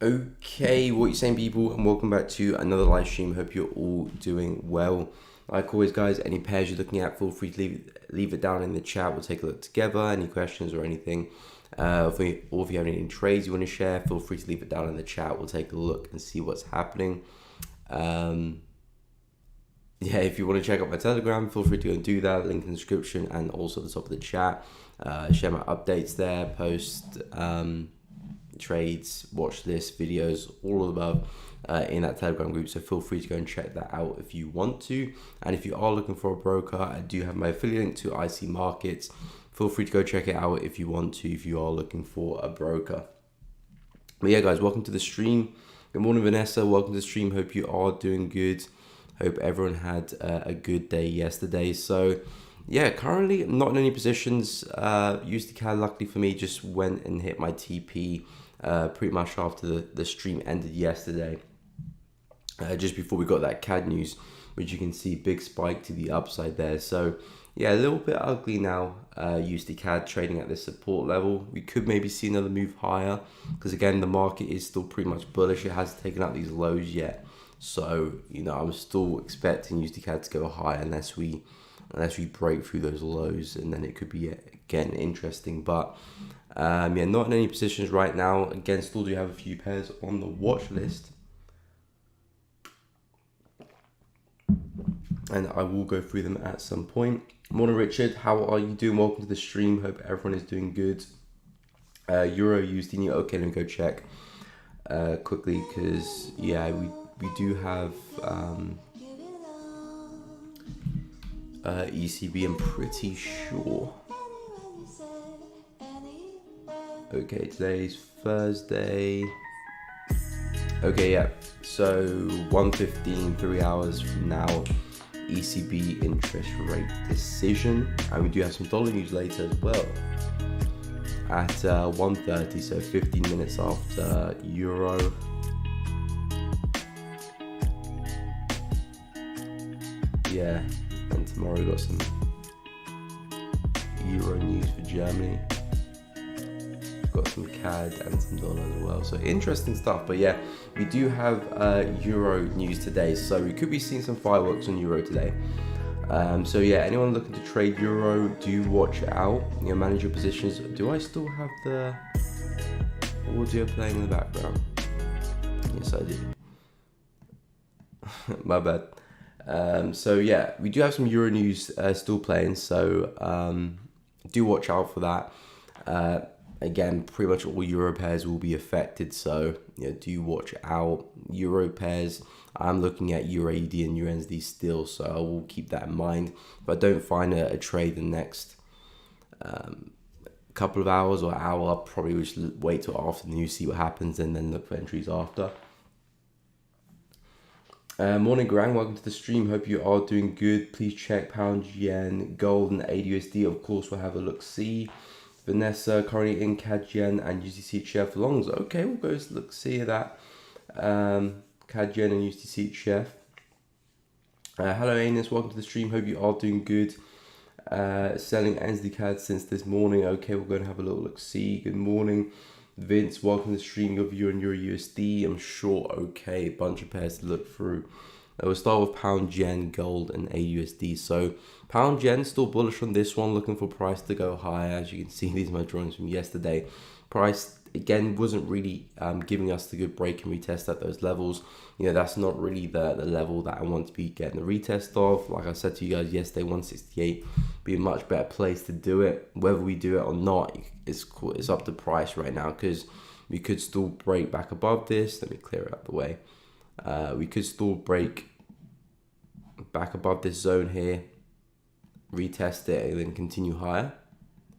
Okay, what you saying, people, and welcome back to another live stream. Hope you're all doing well. Like always, guys, any pairs you're looking at, feel free to leave it down in the chat. We'll take a look together. Any questions or anything, or if you have any trades you want to share, feel free to leave it down in the chat. We'll take a look and see what's happening. Yeah, if you want to check out my Telegram, feel free to go and do that. Link in the description and also at the top of the chat. Share my updates there, post trades, watch lists, videos, all of the above in that Telegram group. So feel free to go and check that out if you want to. And if you are looking for a broker, I do have my affiliate link to IC Markets. Feel free to go check it out if you want to, if you are looking for a broker. But yeah, guys, welcome to the stream. Good morning, Vanessa. Welcome to the stream. Hope you are doing good. Hope everyone had a good day yesterday. So yeah, currently not in any positions. Used the CAD, luckily for me, just went and hit my TP pretty much after the stream ended yesterday. Just before we got that CAD news, which you can see big spike to the upside there. So yeah, a little bit ugly now. USD CAD trading at this support level. We could maybe see another move higher because again, the market is still pretty much bullish. It hasn't taken out these lows yet. So, you know, I'm still expecting USD CAD to go higher unless we break through those lows, and then it could be again interesting. But yeah, not in any positions right now. Again, still do have a few pairs on the watch list, and I will go through them at some point. Morning, Richard. How are you doing? Welcome to the stream. Hope everyone is doing good. Euro USD. Okay, let me go check quickly because yeah, we do have ECB, I'm pretty sure. Okay, today's Thursday. Okay, yeah, so 1:15, 3 hours from now, ECB interest rate decision. And we do have some dollar news later as well at 1:30, so 15 minutes after Euro. Yeah, and tomorrow we got some Euro news for Germany. Got some CAD and some dollar as well. So interesting stuff. But yeah, we do have Euro news today. So we could be seeing some fireworks on Euro today. So yeah, anyone looking to trade Euro, do watch out. You know, manage your positions. Do I still have the audio playing in the background? Yes, I do. My bad. So yeah, we do have some Euro news still playing, so do watch out for that. Again, pretty much all Euro pairs will be affected, so you know, do watch out. Euro pairs, I'm looking at Euro AUD and Euro USD still, so I will keep that in mind. If I don't find a trade in the next couple of hours or hour, I'll probably just wait till after the news, see what happens, and then look for entries after. Morning, Grang. Welcome to the stream. Hope you are doing good. Please check pound, yen, gold, and AUD. Of course, we'll have a look. See Vanessa currently in CAD, yen, and USDC chef longs. Okay, we'll go look see that. CAD, yen, and USDC chef. Hello, Anus. Welcome to the stream. Hope you are doing good. Selling NZD CAD since this morning. Okay, we'll go and have a little look. See. Good morning. Vince, welcome to the stream of Euro and Euro USD. I'm sure, okay, a bunch of pairs to look through. We'll start with pound, yen, gold, and AUSD. So pound, yen, still bullish on this one, looking for price to go higher. As you can see, these are my drawings from yesterday. Price, again, wasn't really giving us the good break and retest at those levels. You know, that's not really the level that I want to be getting the retest of. Like I said to you guys yesterday, 168 be a much better place to do it. Whether we do it or not, it's up to price right now, because we could still break back above this. Let me clear it out the way. We could still break back above this zone here, retest it, and then continue higher.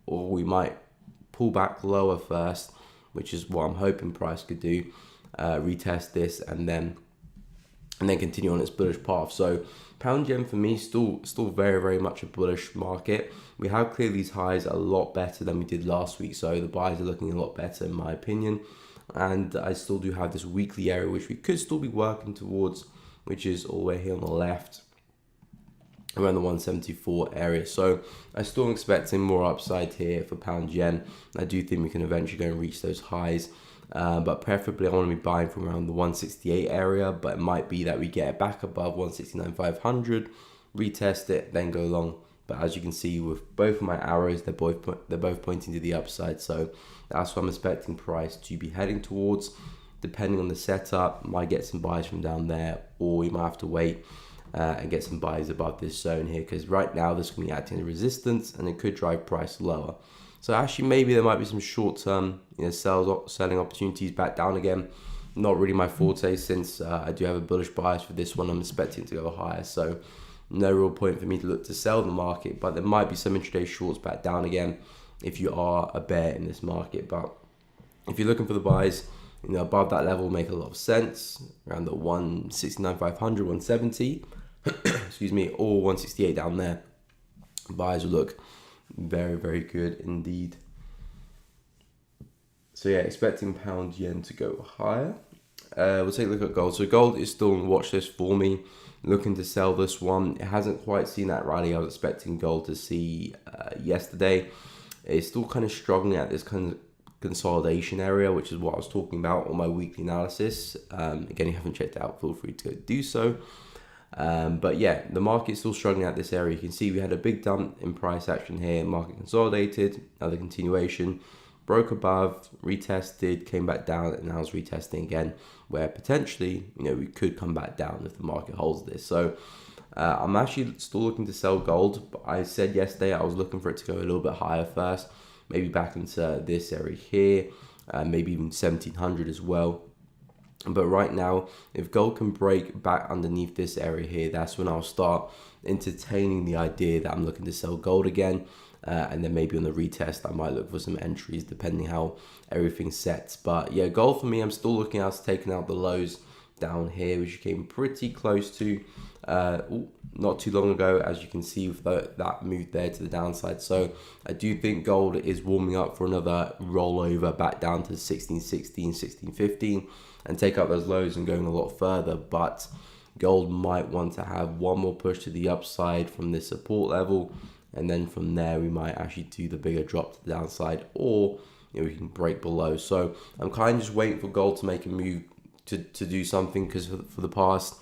Or we might pull back lower first, which is what I'm hoping price could do. Retest this and then continue on its bullish path. So pound yen for me still very, very much a bullish market. We have cleared these highs a lot better than we did last week, so the buys are looking a lot better in my opinion. And I still do have this weekly area which we could still be working towards, which is all the way here on the left, around the 174 area. So I'm still expecting more upside here for pound yen. I do think we can eventually go and reach those highs. but preferably I want to be buying from around the 168 area, but it might be that we get it back above 169,500, retest it, then go long. But as you can see with both of my arrows, they're both pointing to the upside, so that's what I'm expecting price to be heading towards. Depending on the setup, might get some buys from down there, or we might have to wait and get some buys above this zone here, because right now this can be acting as resistance and it could drive price lower. So actually maybe there might be some short-term selling opportunities back down again. Not really my forte, since I do have a bullish bias for this one. I'm expecting to go higher, so no real point for me to look to sell the market, but there might be some intraday shorts back down again if you are a bear in this market. But if you're looking for the buys, above that level make a lot of sense, around the 169,500, 170, excuse me, or 168 down there. Buys will look very, very good indeed. So yeah, expecting pound yen to go higher. We'll take a look at gold. So gold is still on the watch list for me. Looking to sell this one. It hasn't quite seen that rally I was expecting gold to see yesterday. It's still kind of struggling at this kind of consolidation area, which is what I was talking about on my weekly analysis. Again, if you haven't checked it out, feel free to go do so. But yeah, the market's still struggling at this area. You can see we had a big dump in price action here. Market consolidated, another continuation, broke above, retested, came back down, and now it's retesting again, where potentially, we could come back down if the market holds this. So I'm actually still looking to sell gold, but I said yesterday I was looking for it to go a little bit higher first, maybe back into this area here, maybe even 1700 as well. But right now, if gold can break back underneath this area here, that's when I'll start entertaining the idea that I'm looking to sell gold again. And then maybe on the retest, I might look for some entries depending how everything sets. But yeah, gold for me, I'm still looking at taking out the lows down here, which came pretty close to not too long ago, as you can see with that move there to the downside. So I do think gold is warming up for another rollover back down to 1616, 1615 and take out those lows and going a lot further. But gold might want to have one more push to the upside from this support level, and then from there we might actually do the bigger drop to the downside, or we can break below. So I'm kind of just waiting for gold to make a move to do something, because for the past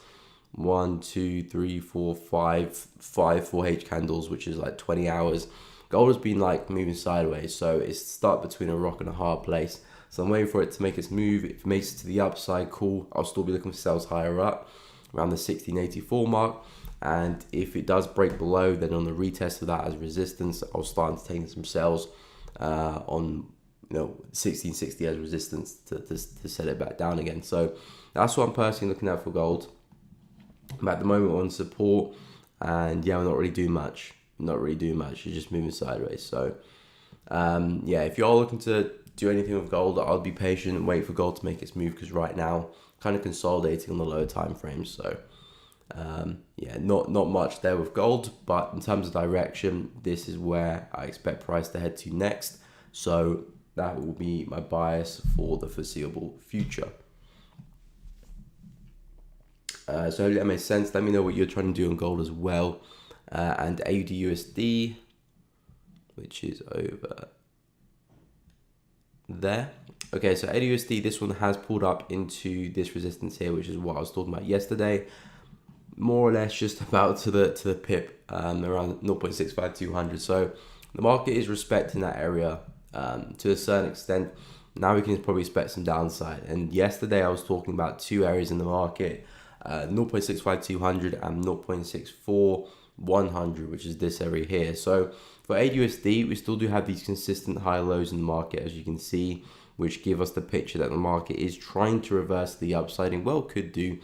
1, 2, 3, 4, 5 4H candles, which is like 20 hours, gold has been like moving sideways. So it's stuck between a rock and a hard place. So I'm waiting for it to make its move. If it makes it to the upside, cool. I'll still be looking for sales higher up around the 1684 mark. And if it does break below, then on the retest of that as resistance, I'll start entertaining some sales on 1660 as resistance to set it back down again. So that's what I'm personally looking at for gold. But at the moment we're on support, and yeah, we're not really doing much. It's just moving sideways. So yeah, if you're looking to do anything with gold, I'll be patient and wait for gold to make its move, because right now kind of consolidating on the lower time frames. So yeah, not much there with gold, but in terms of direction, this is where I expect price to head to next. So that will be my bias for the foreseeable future. So hopefully that makes sense. Let me know what you're trying to do on gold as well. And AUD/USD, which is over there. Okay, so AUD/USD, this one has pulled up into this resistance here, which is what I was talking about yesterday. More or less just about to the pip, around 0.65200. So the market is respecting that area to a certain extent. Now we can probably expect some downside. And yesterday I was talking about two areas in the market, 0.65200 and 0.64100, which is this area here. So for AUD/USD, we still do have these consistent high lows in the market, as you can see, which give us the picture that the market is trying to reverse the upside, and well could do.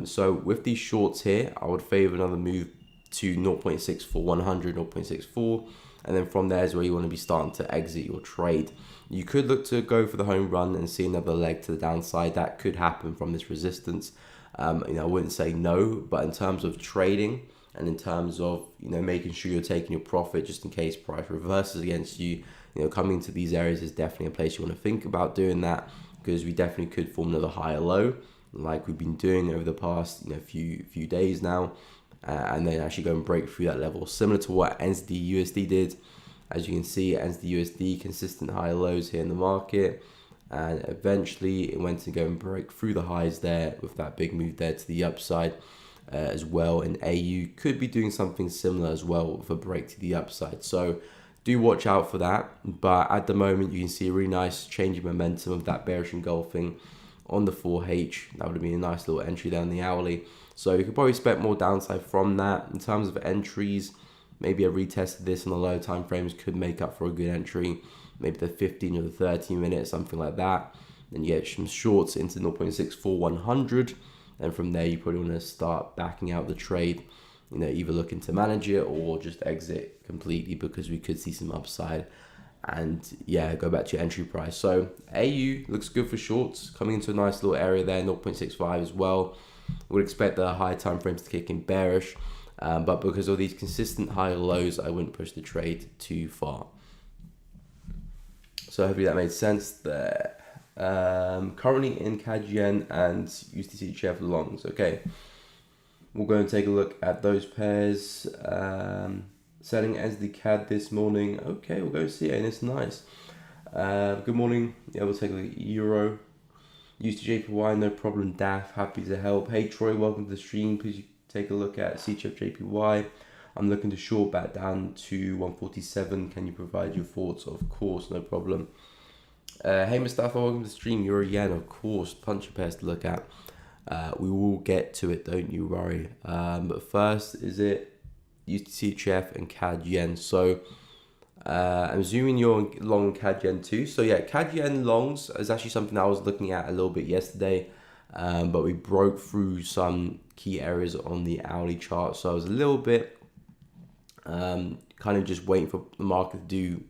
So with these shorts here, I would favor another move to 0.64100, 0.64, and then from there is where you want to be starting to exit your trade. You could look to go for the home run and see another leg to the downside. That could happen from this resistance. I wouldn't say no, but in terms of trading and in terms of making sure you're taking your profit just in case price reverses against you, coming to these areas is definitely a place you want to think about doing that, because we definitely could form another higher low like we've been doing over the past few days now, and then actually go and break through that level, similar to what NZD/USD did. As you can see, NZD/USD consistent higher lows here in the market, and eventually it went to go and break through the highs there with that big move there to the upside as well. And AU could be doing something similar as well with a break to the upside. So do watch out for that. But at the moment, you can see a really nice change in momentum of that bearish engulfing on the 4H. That would have been a nice little entry down the hourly. So you could probably expect more downside from that. In terms of entries, maybe a retest of this on the low time frames could make up for a good entry. Maybe the 15 or the 30 minutes, something like that. Then you get some shorts into 0.64100. And from there, you probably want to start backing out the trade, either looking to manage it or just exit completely, because we could see some upside and yeah, go back to your entry price. So AU looks good for shorts, coming into a nice little area there, 0.65 as well. Would expect the high time frames to kick in bearish, but because of these consistent higher lows, I wouldn't push the trade too far. So hopefully that made sense there. Currently in CAD Yen and USDC chair for longs. Okay, we'll go and take a look at those pairs. Selling as the CAD this morning. Okay, we'll go see it, and it's nice. Good morning. Yeah, we'll take a look at Euro. Used to JPY, no problem. DAF, happy to help. Hey Troy, welcome to the stream. Please take a look at CHF JPY. I'm looking to short back down to 147. Can you provide your thoughts? Of course, no problem. Hey Mustafa, welcome to the stream. Euro Yen, of course. Punch your pairs to look at. We will get to it, don't you worry. But first, is it USDCHF and CAD Yen? So I'm assuming you're long CAD Yen too. So yeah, CAD Yen longs is actually something I was looking at a little bit yesterday, but we broke through some key areas on the hourly chart. So I was a little bit kind of just waiting for the market to do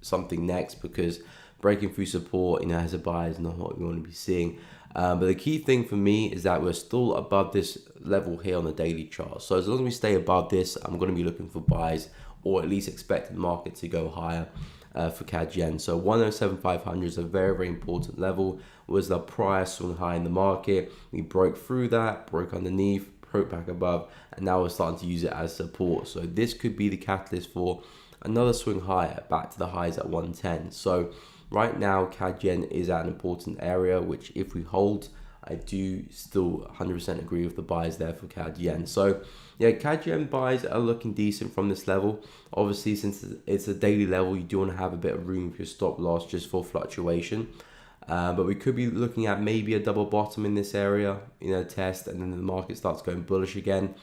something next, because breaking through support, as a buyer is not what we want to be seeing. But the key thing for me is that we're still above this level here on the daily chart. So as long as we stay above this, I'm going to be looking for buys, or at least expect the market to go higher for CAD Yen. So 107,500 is a very, very important level. It was the prior swing high in the market. We broke through that, broke underneath, broke back above, and now we're starting to use it as support. So this could be the catalyst for another swing higher, back to the highs at 110. So right now, CAD Yen is at an important area, which if we hold, I do still 100% agree with the buys there for CAD Yen. So yeah, CAD Yen buys are looking decent from this level. Obviously, since it's a daily level, you do want to have a bit of room for your stop loss just for fluctuation. But we could be looking at maybe a double bottom in this area, test, and then the market starts going bullish again.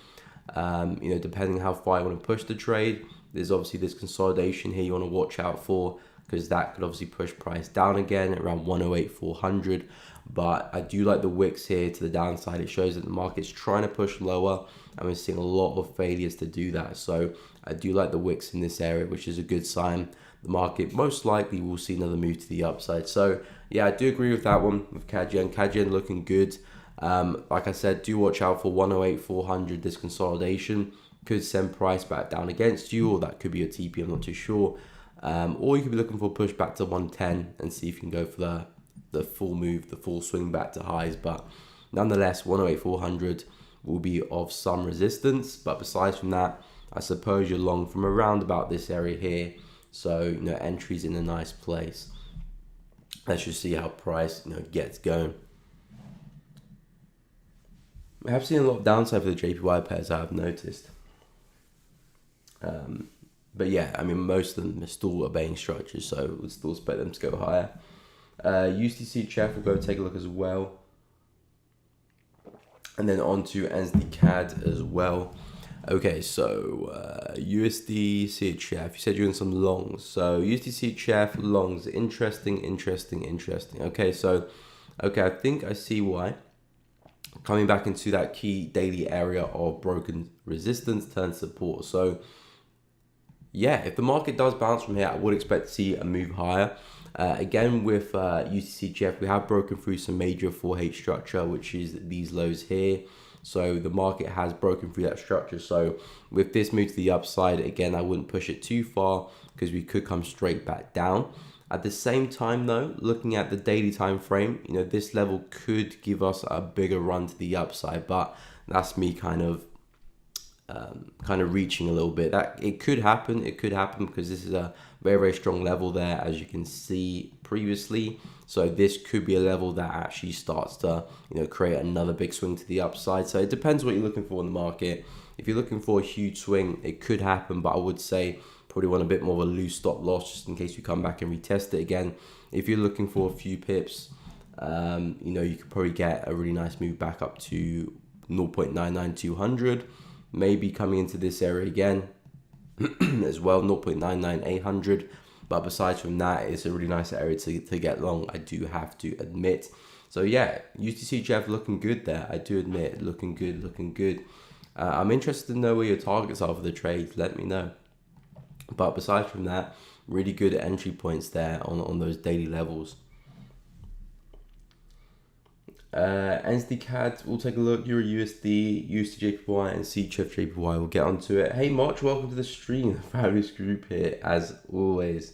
Depending how far you want to push the trade. There's obviously this consolidation here you want to watch out for, because that could obviously push price down again at around 108,400. But I do like the wicks here to the downside. It shows that the market's trying to push lower, and we're seeing a lot of failures to do that. So I do like the wicks in this area, which is a good sign. The market most likely will see another move to the upside. So yeah, I do agree with that one with CAD Yen. CAD Yen looking good. Like I said, do watch out for 108,400. This consolidation could send price back down against you, or that could be a TP, I'm not too sure. Or you could be looking for a push back to 110 and see if you can go for the full move, the full swing back to highs. But nonetheless, 108,400 will be of some resistance. But besides from that, I suppose you're long from around about this area here. So, entries in a nice place. Let's just see how price, gets going. We have seen a lot of downside for the JPY pairs, I've noticed. But yeah, most of them are still obeying structures, so we'll still expect them to go higher. USDC Chef will go take a look as well. And then on to the CAD as well. Okay, so USD CHF, you said you're in some longs. So USD CHF longs, interesting. Okay, so, I think I see why. Coming back into that key daily area of broken resistance turn support. So yeah, if the market does bounce from here, I would expect to see a move higher. Again, with USDCHF, we have broken through some major 4H structure, which is these lows here. So the market has broken through that structure. So with this move to the upside, again, I wouldn't push it too far, because we could come straight back down. At the same time though, looking at the daily time frame, this level could give us a bigger run to the upside, but that's me kind of kind of reaching a little bit. That it could happen because this is a very, very strong level there, as you can see previously. So this could be a level that actually starts to, create another big swing to the upside. So it depends what you're looking for in the market. If you're looking for a huge swing, it could happen, but I would say probably want a bit more of a loose stop loss just in case you come back and retest it again. If you're looking for a few pips, you could probably get a really nice move back up to 0.99200, maybe coming into this area again as well, 0.99800. But besides from that, it's a really nice area to get long, I do have to admit. So yeah, USDCHF looking good there, I do admit, looking good. I'm interested to know where your targets are for the trade, let me know. But besides from that, really good entry points there on those daily levels. NZD CAD, we'll take a look. Euro USD, USD JPY, and CHF JPY. We'll get onto it. Hey March, welcome to the stream. Fabulous group here as always.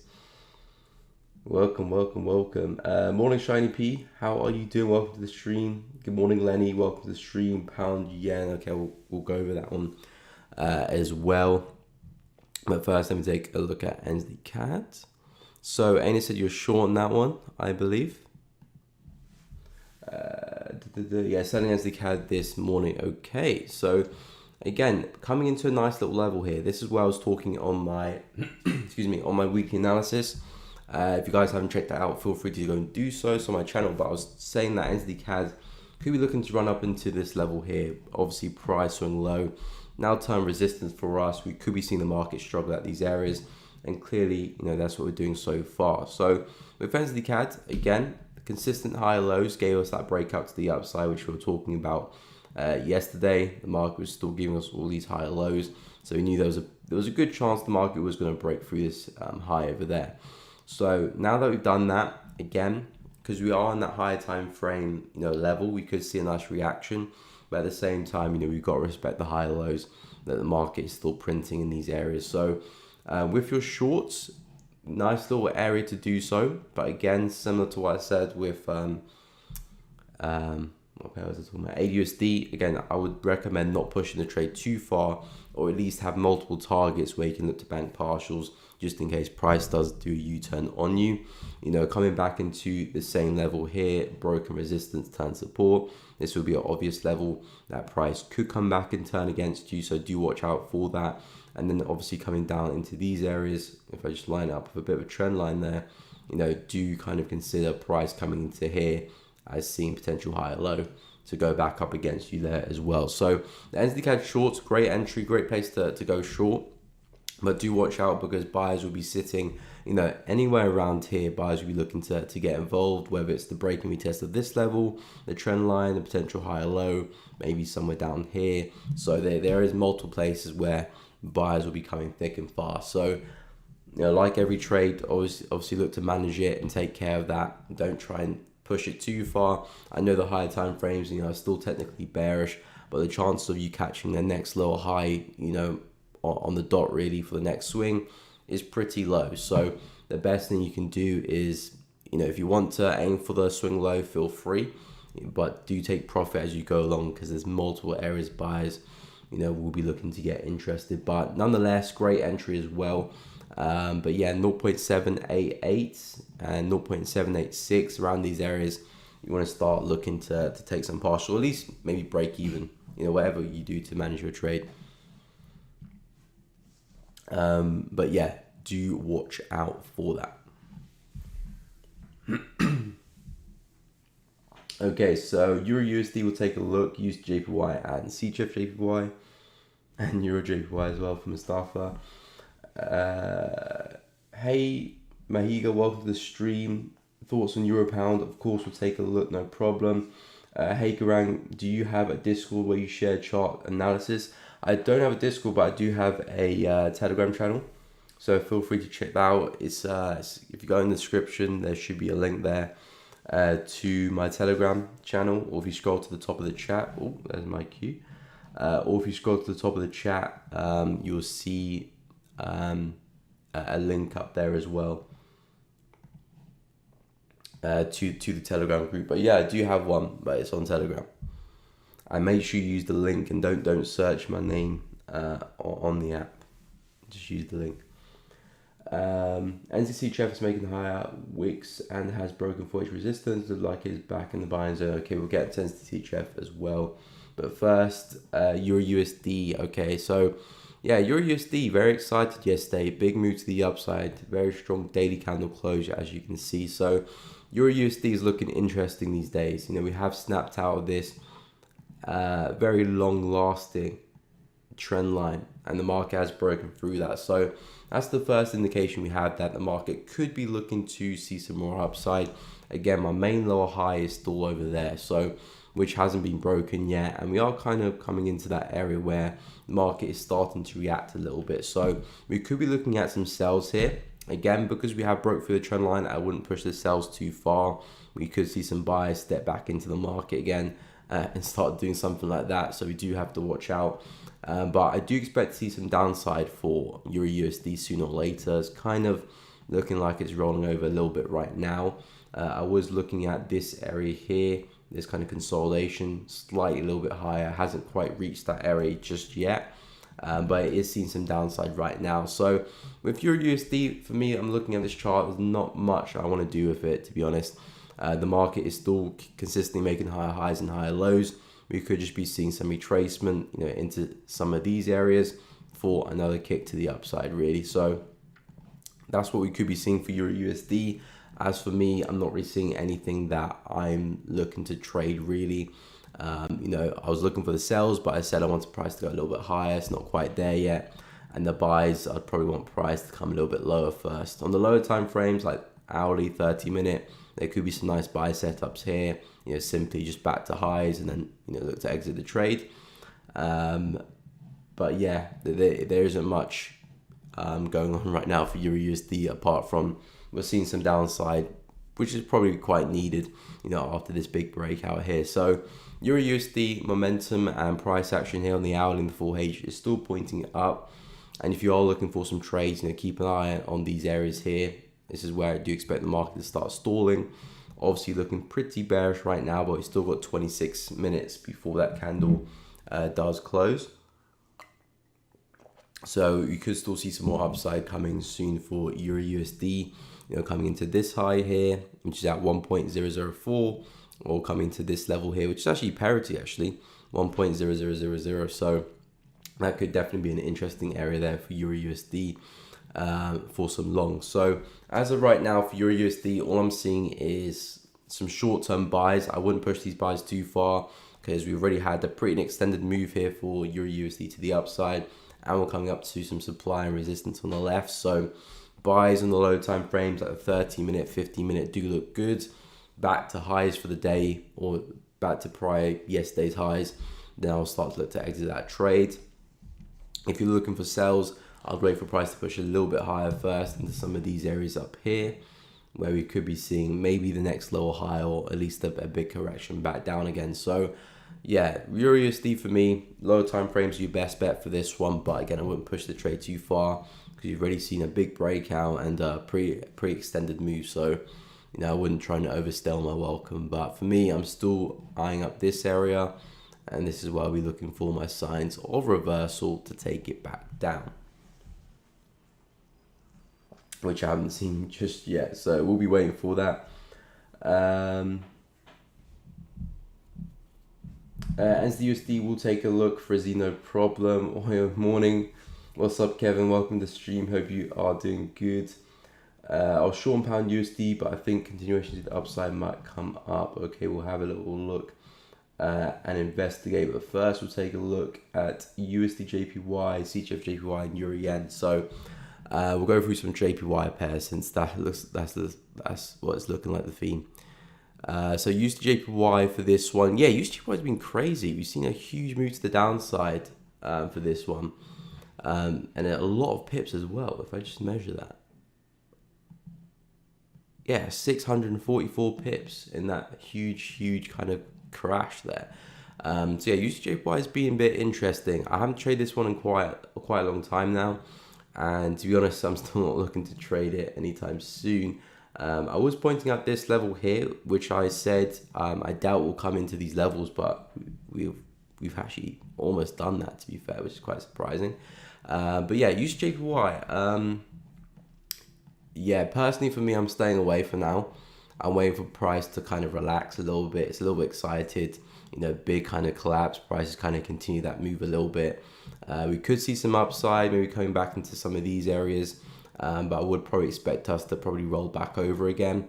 Welcome. Morning Shiny P, how are you doing? Welcome to the stream. Good morning Lenny, welcome to the stream. Pound yen. Okay, we'll go over that one as well. But first, let me take a look at NZD CAD. So Aina said you're short on that one, I believe. Yeah, selling NZD CAD this morning. Okay, so again, coming into a nice little level here. This is where I was talking on my on my weekly analysis. If you guys haven't checked that out, feel free to go and do so. It's on my channel, but I was saying that NZD CAD could be looking to run up into this level here. Obviously, price swing low. Now term resistance for us. We could be seeing the market struggle at these areas, and clearly, that's what we're doing so far. So with NZD CAD, again, consistent higher lows gave us that breakout to the upside, which we were talking about yesterday. The market was still giving us all these higher lows, so we knew there was a good chance the market was going to break through this high over there. So now that we've done that, again, because we are on that higher time frame level, we could see a nice reaction. But at the same time, we've got to respect the higher lows that the market is still printing in these areas. So with your shorts, nice little area to do so. But again, similar to what I said with what was I talking about? AUSD. Again, I would recommend not pushing the trade too far, or at least have multiple targets where you can look to bank partials just in case price does do a U-turn on you. Coming back into the same level here, broken resistance, turn support. This will be an obvious level that price could come back and turn against you, so do watch out for that. And then obviously coming down into these areas, if I just line up with a bit of a trend line there, do kind of consider price coming into here as seeing potential higher low to go back up against you there as well. So the NZD CAD shorts, great entry, great place to go short. But do watch out because buyers will be sitting, anywhere around here. Buyers will be looking to get involved, whether it's the break and retest of this level, the trend line, the potential higher low, maybe somewhere down here. So there is multiple places where buyers will be coming thick and fast. So, like every trade, obviously look to manage it and take care of that. Don't try and push it too far. I know the higher time frames, are still technically bearish, but the chance of you catching the next lower high, on the dot really for the next swing is pretty low. So the best thing you can do is, if you want to aim for the swing low, feel free, but do take profit as you go along because there's multiple areas buyers, will be looking to get interested. But nonetheless, great entry as well. But yeah, 0.788 and 0.786 around these areas, you want to start looking to take some partial, at least maybe break even, whatever you do to manage your trade. But yeah, do watch out for that. Okay, so Euro USD, will take a look. Use JPY and CHF JPY and Euro JPY as well from Mustafa. Hey Mahiga, welcome to the stream. Thoughts on Euro Pound? Of course, we'll take a look, no problem. Hey Garang, do you have a Discord where you share chart analysis? I don't have a Discord, but I do have a Telegram channel, so feel free to check that out. It's if you go in the description, there should be a link there to my Telegram channel, or if you scroll to the top of the chat, oh, there's my cue. Or if you scroll to the top of the chat, you'll see a link up there as well to the Telegram group. But yeah, I do have one, but it's on Telegram. And make sure you use the link and don't search my name on the app. Just use the link. NZC is making higher wicks and has broken Forex resistance. Looks like it's back in the buying zone. Okay, we'll get to NZC as well. But first, Euro USD. Okay, so yeah, Euro USD, very excited yesterday. Big move to the upside. Very strong daily candle closure, as you can see. So Euro USD is looking interesting these days. You know, we have snapped out of this very long-lasting trend line, and the market has broken through that. So that's the first indication we have that the market could be looking to see some more upside. Again, my main lower high is still over there, so which hasn't been broken yet, and we are kind of coming into that area where the market is starting to react a little bit. So we could be looking at some sells here. Again, because we have broke through the trend line, I wouldn't push the sells too far. We could see some buyers step back into the market again and start doing something like that. So we do have to watch out. But I do expect to see some downside for Euro USD sooner or later. It's kind of looking like it's rolling over a little bit right now. I was looking at this area here, this kind of consolidation, slightly a little bit higher. Hasn't quite reached that area just yet. But it is seeing some downside right now. So with Euro USD, for me, I'm looking at this chart. There's not much I want to do with it, to be honest. The market is still consistently making higher highs and higher lows. We could just be seeing some retracement, you know, into some of these areas for another kick to the upside, really. So that's what we could be seeing for Euro USD. As for me, I'm not really seeing anything that I'm looking to trade, really. You know, I was looking for the sells, but I said I want the price to go a little bit higher. It's not quite there yet. And the buys, I'd probably want price to come a little bit lower first. On the lower time frames, like hourly, 30-minute, there could be some nice buy setups here. You know, simply just back to highs and then, you know, look to exit the trade. But yeah, there isn't much going on right now for Euro USD apart from we're seeing some downside, which is probably quite needed, you know, after this big breakout here. So Euro USD momentum and price action here on the hourly and the full H is still pointing up. And if you are looking for some trades, you know, keep an eye on these areas here. This is where I do expect the market to start stalling. Obviously looking pretty bearish right now, but we've still got 26 minutes before that candle does close. So you could still see some more upside coming soon for Euro USD. You know, coming into this high here, which is at 1.004, or coming to this level here, which is actually parity, 1.0000. So that could definitely be an interesting area there for Euro USD for some longs. So as of right now for Euro USD, all I'm seeing is some short-term buys. I wouldn't push these buys too far because we've already had a pretty extended move here for Euro USD to the upside, and we're coming up to some supply and resistance on the left. So buys on the low time frames, like the 30-minute, 50-minute, do look good. Back to highs for the day, or back to prior yesterday's highs, then I'll start to look to exit that trade. If you're looking for sells, I'll wait for price to push a little bit higher first into some of these areas up here, where we could be seeing maybe the next lower high, or at least a big correction back down again. So yeah, Euro USD for me, lower time frames are your best bet for this one, but again, I wouldn't push the trade too far because you've already seen a big breakout and a pretty extended move. So, you know, I wouldn't try to overstay my welcome. But for me, I'm still eyeing up this area, and this is where I'll be looking for my signs of reversal to take it back down, which I haven't seen just yet. So we'll be waiting for that. As the USD, we'll take a look. Frizzy, no problem. Oh, morning. What's up, Kevin? Welcome to the stream. Hope you are doing good. I'll short pound USD, but I think continuation to the upside might come up. Okay, we'll have a little look and investigate. But first, we'll take a look at USD JPY, CHF JPY, and Euro Yen. So we'll go through some JPY pairs since that's what it's looking like, the theme. So USD JPY for this one. Yeah, USD JPY has been crazy. We've seen a huge move to the downside for this one. And a lot of pips as well, if I just measure that. Yeah, 644 pips in that huge kind of crash there. So yeah, USD JPY has been a bit interesting. I haven't traded this one in quite a long time now. And to be honest, I'm still not looking to trade it anytime soon. I was pointing out this level here, which I said I doubt will come into these levels, but we've we've actually almost done that, to be fair, which is quite surprising. But yeah, use JPY. Yeah, personally for me, I'm staying away for now. I'm waiting for price to kind of relax a little bit. It's a little bit excited, big kind of collapse. Prices kind of continue that move a little bit. We could see some upside, maybe coming back into some of these areas. But I would probably expect us to probably roll back over again.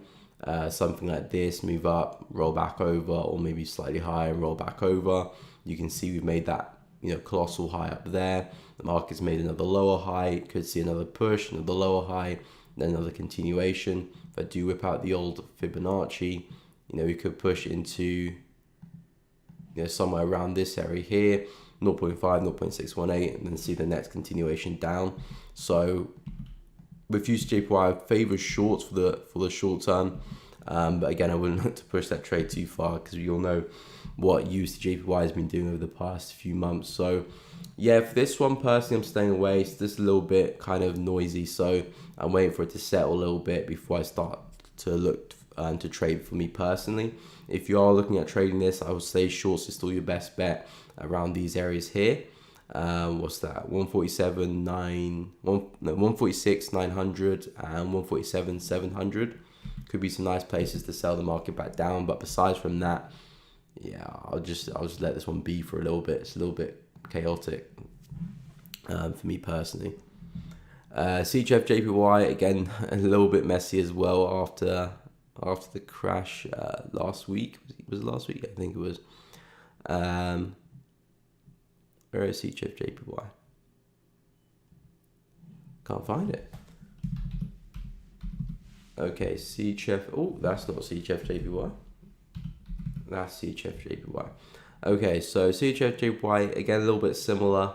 Something like this, move up, roll back over, or maybe slightly higher and roll back over. You can see we've made that, colossal high up there. The market's made another lower high. Could see another push, another lower high, then another continuation. If I do whip out the old Fibonacci, we could push into, somewhere around this area here, 0.5, 0.618, and then see the next continuation down. So with USJPY, I favor shorts for the short term. But again, I wouldn't look to push that trade too far because we all know what USJPY has been doing over the past few months. So yeah, for this one personally, I'm staying away. It's just a little bit kind of noisy, so I'm waiting for it to settle a little bit before I start to look to trade for me personally. If you are looking at trading this, I would say shorts is still your best bet around these areas here. What's that? 146 900 and 147 700 could be some nice places to sell the market back down. But besides from that, yeah, I'll just let this one be for a little bit. It's a little bit chaotic for me personally. CHF JPY, again, a little bit messy as well after the crash last week. Was it last week? I think it was. Where is CHF JPY? Can't find it. Okay, CHF. Oh, that's not CHF JPY. That's CHF JPY. Okay, so CHF JPY, again, a little bit similar.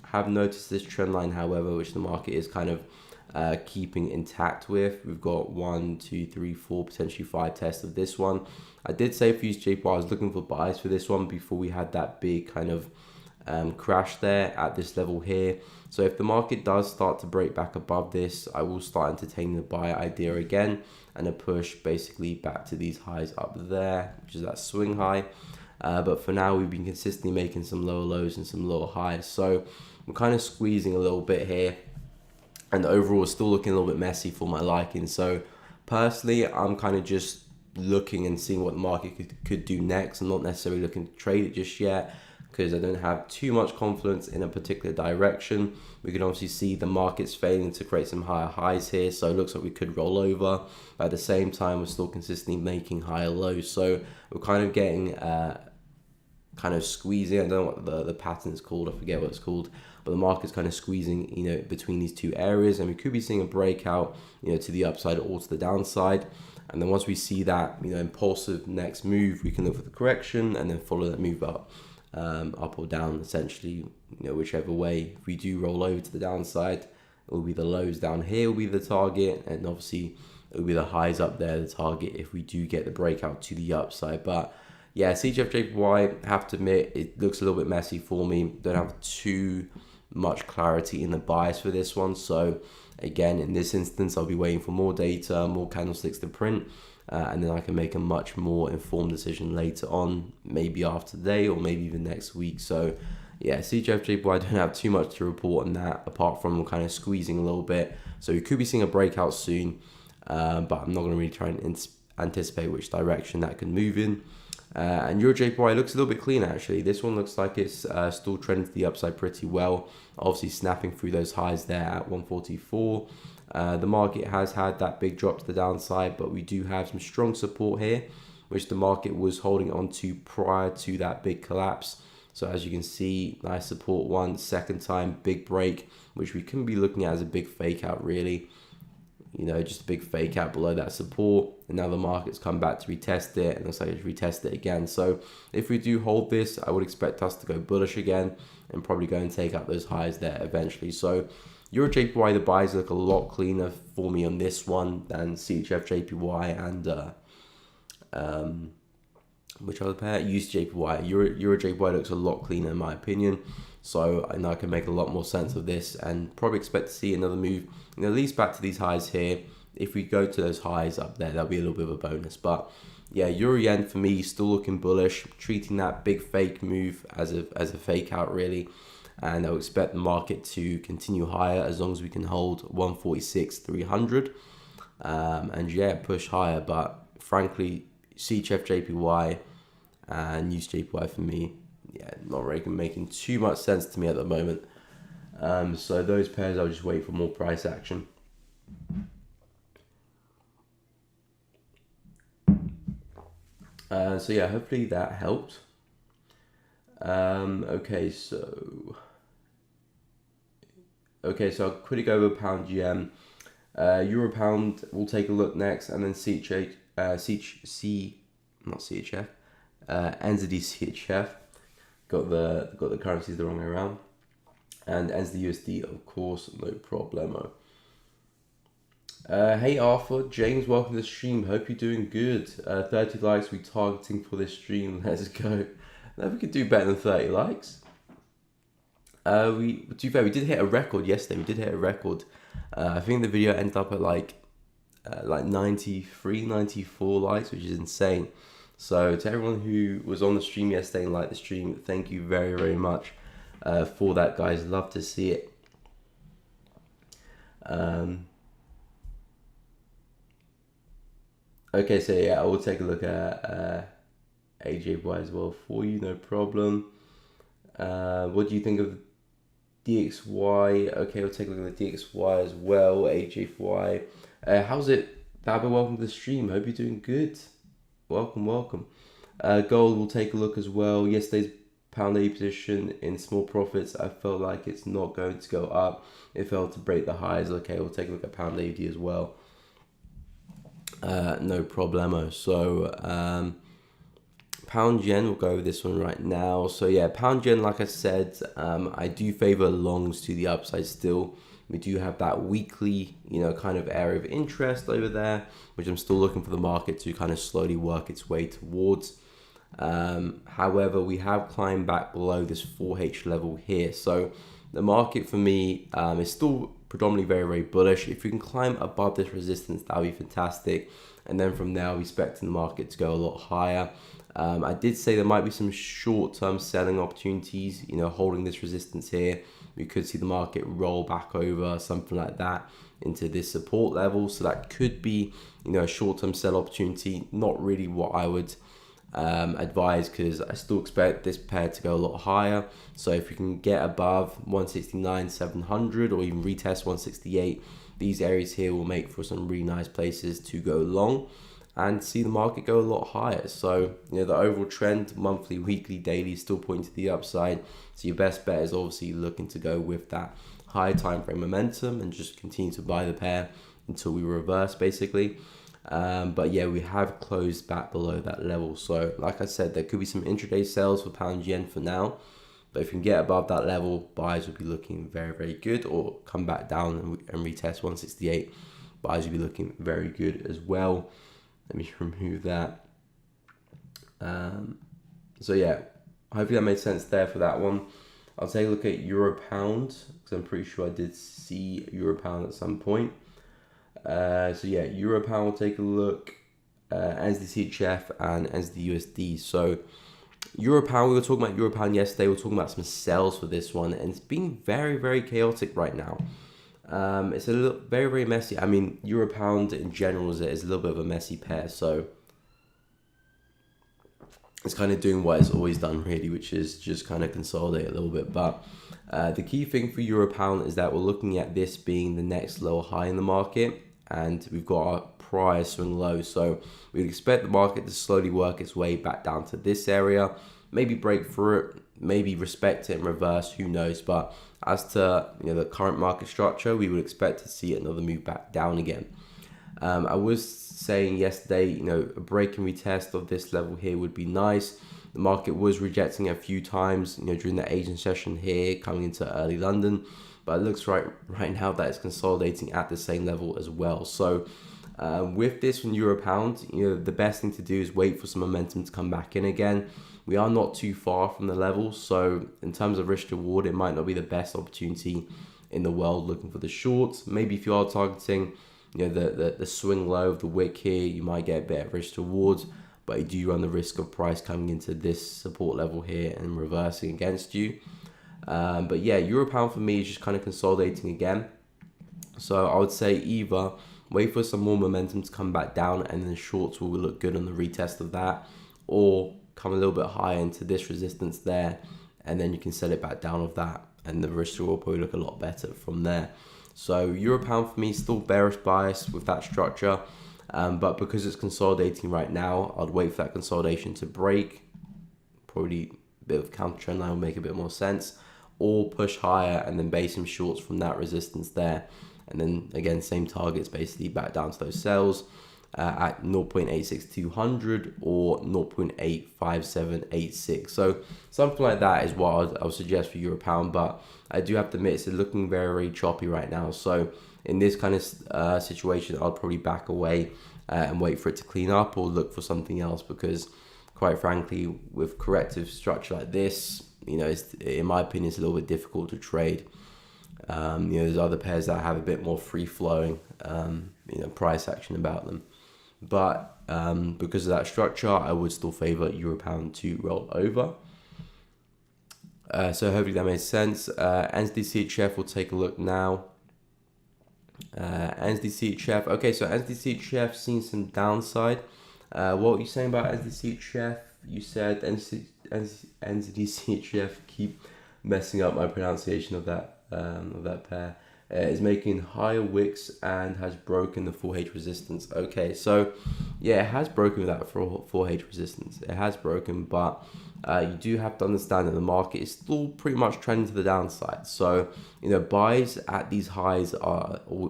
Have noticed this trend line, however, which the market is kind of keeping intact with. We've got 1, 2, 3, 4, potentially 5 tests of this one. I did say for USJPY, I was looking for buys for this one before we had that big kind of crash there at this level here. So if the market does start to break back above this, I will start entertaining the buy idea again and a push basically back to these highs up there, which is that swing high. But for now, we've been consistently making some lower lows and some lower highs. So I'm kind of squeezing a little bit here. And overall, it's still looking a little bit messy for my liking. So personally, I'm kind of just looking and seeing what the market could do next. I'm not necessarily looking to trade it just yet because I don't have too much confidence in a particular direction. We can obviously see the market's failing to create some higher highs here. So it looks like we could roll over. But at the same time, we're still consistently making higher lows. So we're kind of getting kind of squeezing. I don't know what the pattern is called. I forget what it's called. But the market's kind of squeezing, between these two areas. And we could be seeing a breakout, to the upside or to the downside. And then once we see that, impulsive next move, we can look for the correction and then follow that move up or down, essentially, whichever way. If we do roll over to the downside, it will be the lows down here will be the target, and obviously it will be the highs up there the target if we do get the breakout to the upside. But yeah, CHF JPY, have to admit, it looks a little bit messy for me. Don't have too much clarity in the bias for this one. So again, in this instance, I'll be waiting for more data, more candlesticks to print. And then I can make a much more informed decision later on, maybe after today or maybe even next week. So yeah, CHF JPY, I don't have too much to report on that apart from kind of squeezing a little bit. So we could be seeing a breakout soon, but I'm not going to really try and anticipate which direction that could move in. And Euro JPY looks a little bit clean actually. This one looks like it's still trending to the upside pretty well. Obviously snapping through those highs there at 144. The market has had that big drop to the downside, but we do have some strong support here, which the market was holding on to prior to that big collapse. So as you can see, nice support one, second time, big break, which we can be looking at as a big fake out really. Just a big fake out below that support. And now the market's come back to retest it, and looks like it's retest it again. So if we do hold this, I would expect us to go bullish again and probably go and take out those highs there eventually. So Euro JPY, the buys look a lot cleaner for me on this one than CHF JPY and which other pair? USJPY. Euro JPY looks a lot cleaner in my opinion. So I know I can make a lot more sense of this and probably expect to see another move, at least back to these highs here, if we go to those highs up there, that'll be a little bit of a bonus. But yeah, Euro Yen for me still looking bullish, treating that big fake move as a fake out really, and I'll expect the market to continue higher as long as we can hold 146.300, and yeah, push higher. But frankly, CHF JPY and News JPY for me, yeah, not really making too much sense to me at the moment. So those pairs, I'll just wait for more price action. So yeah, hopefully that helped. Okay, so I'll quickly go over pound GM. Euro pound, we'll take a look next, and then NZD CHF. Got the currencies the wrong way around. And NZD USD, of course, no problemo. Hey Arthur, James, welcome to the stream. Hope you're doing good. 30 likes we're targeting for this stream. Let's go. Now we could do better than 30 likes. To be fair, we did hit a record yesterday. We did hit a record. I think the video ended up at like 93, 94 likes, which is insane. So to everyone who was on the stream yesterday and liked the stream, thank you very, very much for that, guys. Love to see it. Okay, so yeah, I will take a look at AJY as well for you, no problem. What do you think of the DXY? Okay, we'll take a look at the DXY as well, AJY. How's it? Baba, welcome to the stream. Hope you're doing good. Welcome. Gold, we'll take a look as well. Yesterday's pound A position in small profits, I felt like it's not going to go up. It failed to break the highs. Okay, we'll take a look at pound AUD as well. No problemo. So pound yen, we'll go over this one right now. So yeah, pound yen, like I said, I do favor longs to the upside still. We do have that weekly, kind of area of interest over there, which I'm still looking for the market to kind of slowly work its way towards. However, we have climbed back below this 4H level here. So the market for me is still predominantly very, very bullish. If we can climb above this resistance, that would be fantastic. And then from there, we're expecting the market to go a lot higher. I did say there might be some short-term selling opportunities, holding this resistance here. We could see the market roll back over, something like that, into this support level. So that could be, a short-term sell opportunity. Not really what I would advise, because I still expect this pair to go a lot higher. So if we can get above 169.700 or even retest 168, these areas here will make for some really nice places to go long and see the market go a lot higher. So the overall trend, monthly, weekly, daily, is still pointing to the upside. So your best bet is obviously looking to go with that high time frame momentum and just continue to buy the pair until we reverse, basically. But yeah, we have closed back below that level. So like I said, there could be some intraday sales for pound yen for now. But if we can get above that level, buys will be looking very, very good, or come back down and retest 168. Buys will be looking very good as well. Let me remove that. So yeah, hopefully that made sense there for that one. I'll take a look at Euro Pound, because I'm pretty sure I did see Euro Pound at some point. So yeah, Euro Pound, we'll take a look, NZD CHF and NZD USD. So Euro Pound, we were talking about Euro Pound yesterday. We were talking about some sales for this one, and it's been very, very chaotic right now. It's a little very, very messy. I mean, Euro Pound in general is a little bit of a messy pair, so it's kind of doing what it's always done really, which is just kind of consolidate a little bit. But the key thing for Euro Pound is that we're looking at this being the next lower high in the market, and we've got our prior swing low. So we'd expect the market to slowly work its way back down to this area, maybe break through it, maybe respect it and reverse, who knows. But as to the current market structure, we would expect to see another move back down again. I was saying yesterday, a break and retest of this level here would be nice. The market was rejecting a few times, during the Asian session here, coming into early London, but it looks right now that it's consolidating at the same level as well. So with this one Euro Pound, the best thing to do is wait for some momentum to come back in again. We are not too far from the level, so in terms of risk to reward, it might not be the best opportunity in the world looking for the shorts. Maybe if you are targeting, the swing low of the wick here, you might get a bit of risk towards, but you do run the risk of price coming into this support level here and reversing against you. But yeah, euro pound for me is just kind of consolidating again. So I would say either wait for some more momentum to come back down and then shorts will look good on the retest of that, or come a little bit higher into this resistance there and then you can sell it back down of that and the risk will probably look a lot better from there. So euro pound for me still bearish bias with that structure, but because it's consolidating right now, I'd wait for that consolidation to break. Probably a bit of counter trend line will make a bit more sense, or push higher and then base some shorts from that resistance there. And then again, same targets basically back down to those sells at 0.86200 or 0.85786. So something like that is what I would suggest for euro pound, but I do have to admit it's looking very, very choppy right now. So in this kind of situation, I'll probably back away and wait for it to clean up or look for something else, because quite frankly, with corrective structure like this, it's, in my opinion, it's a little bit difficult to trade. There's other pairs that have a bit more free flowing, price action about them. But because of that structure, I would still favor euro pound to roll over. So hopefully that made sense. NZD-CHF, we'll take a look now. NZD-CHF. Okay, so NZD-CHF seen some downside. What were you saying about NZD-CHF? You said NZD-CHF, keep messing up my pronunciation of that pair, is making higher wicks and has broken the 4H resistance. Okay, so yeah, it has broken that 4H resistance. It has broken, but you do have to understand that the market is still pretty much trending to the downside. So, buys at these highs are a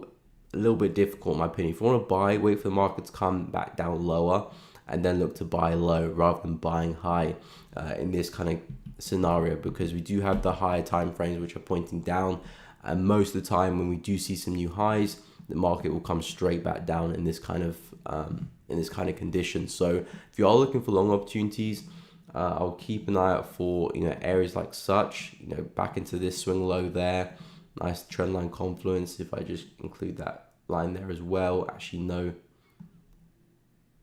little bit difficult in my opinion. If you want to buy, wait for the market to come back down lower and then look to buy low rather than buying high in this kind of scenario, because we do have the higher time frames which are pointing down, and most of the time when we do see some new highs, the market will come straight back down in this kind of condition. So if you are looking for long opportunities, I'll keep an eye out for areas like such, back into this swing low there, nice trend line confluence. If I just include that line there as well, actually no,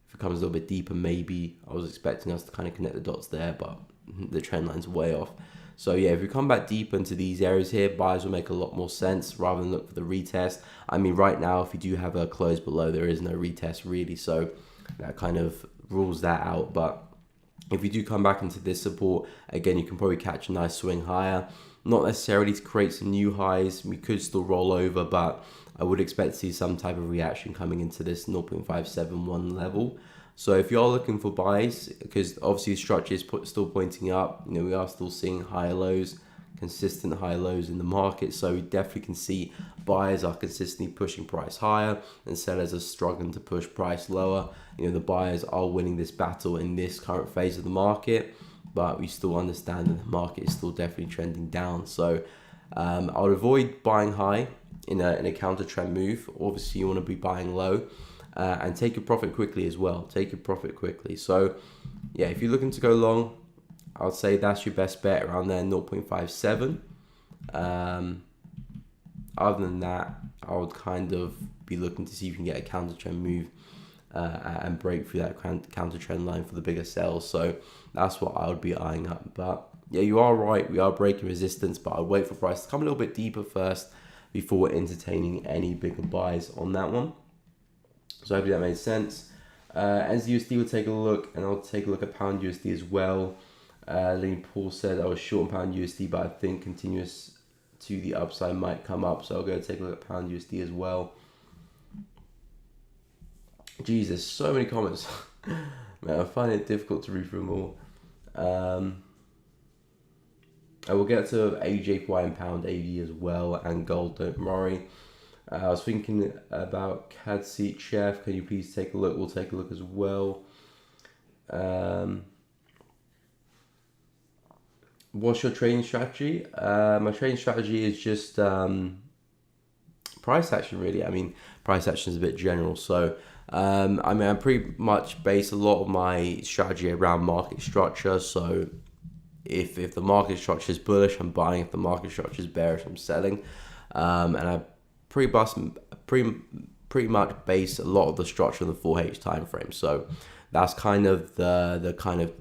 if it comes a little bit deeper, maybe I was expecting us to kind of connect the dots there, but the trend line's way off. So yeah, if we come back deep into these areas here, buys will make a lot more sense rather than look for the retest. I mean, right now, if you do have a close below, there is no retest really, so that kind of rules that out. But if we do come back into this support, again, you can probably catch a nice swing higher. Not necessarily to create some new highs, we could still roll over, but I would expect to see some type of reaction coming into this 0.571 level. So if you're looking for buys, because obviously the structure is still pointing up, we are still seeing higher lows, consistent high lows in the market. So we definitely can see buyers are consistently pushing price higher and sellers are struggling to push price lower. The buyers are winning this battle in this current phase of the market, but we still understand that the market is still definitely trending down. So I would avoid buying high in a counter trend move. Obviously you want to be buying low. And take your profit quickly as well. Take your profit quickly. So, yeah, if you're looking to go long, I would say that's your best bet around there, 0.57. Other than that, I would kind of be looking to see if you can get a counter trend move and break through that counter trend line for the bigger sales. So that's what I would be eyeing up. But yeah, you are right. We are breaking resistance, but I'd wait for price to come a little bit deeper first before entertaining any bigger buys on that one. So hopefully that made sense. NZUSD will take a look, and I'll take a look at pound USD as well. Lean Paul said I was short on pound USD, but I think continuous to the upside might come up. So I'll go take a look at pound USD as well. Jesus, so many comments. Man, I find it difficult to read through them all. I will get to AUJPY and pound AD as well, and gold, don't worry. I was thinking about CAD seat chef. Can you please take a look? We'll take a look as well. What's your trading strategy? My trading strategy is just price action, really. I mean, price action is a bit general. So, I pretty much base a lot of my strategy around market structure. So, if the market structure is bullish, I'm buying. If the market structure is bearish, I'm selling. And I pretty pretty much base a lot of the structure on the 4H time frame. So that's kind of the kind of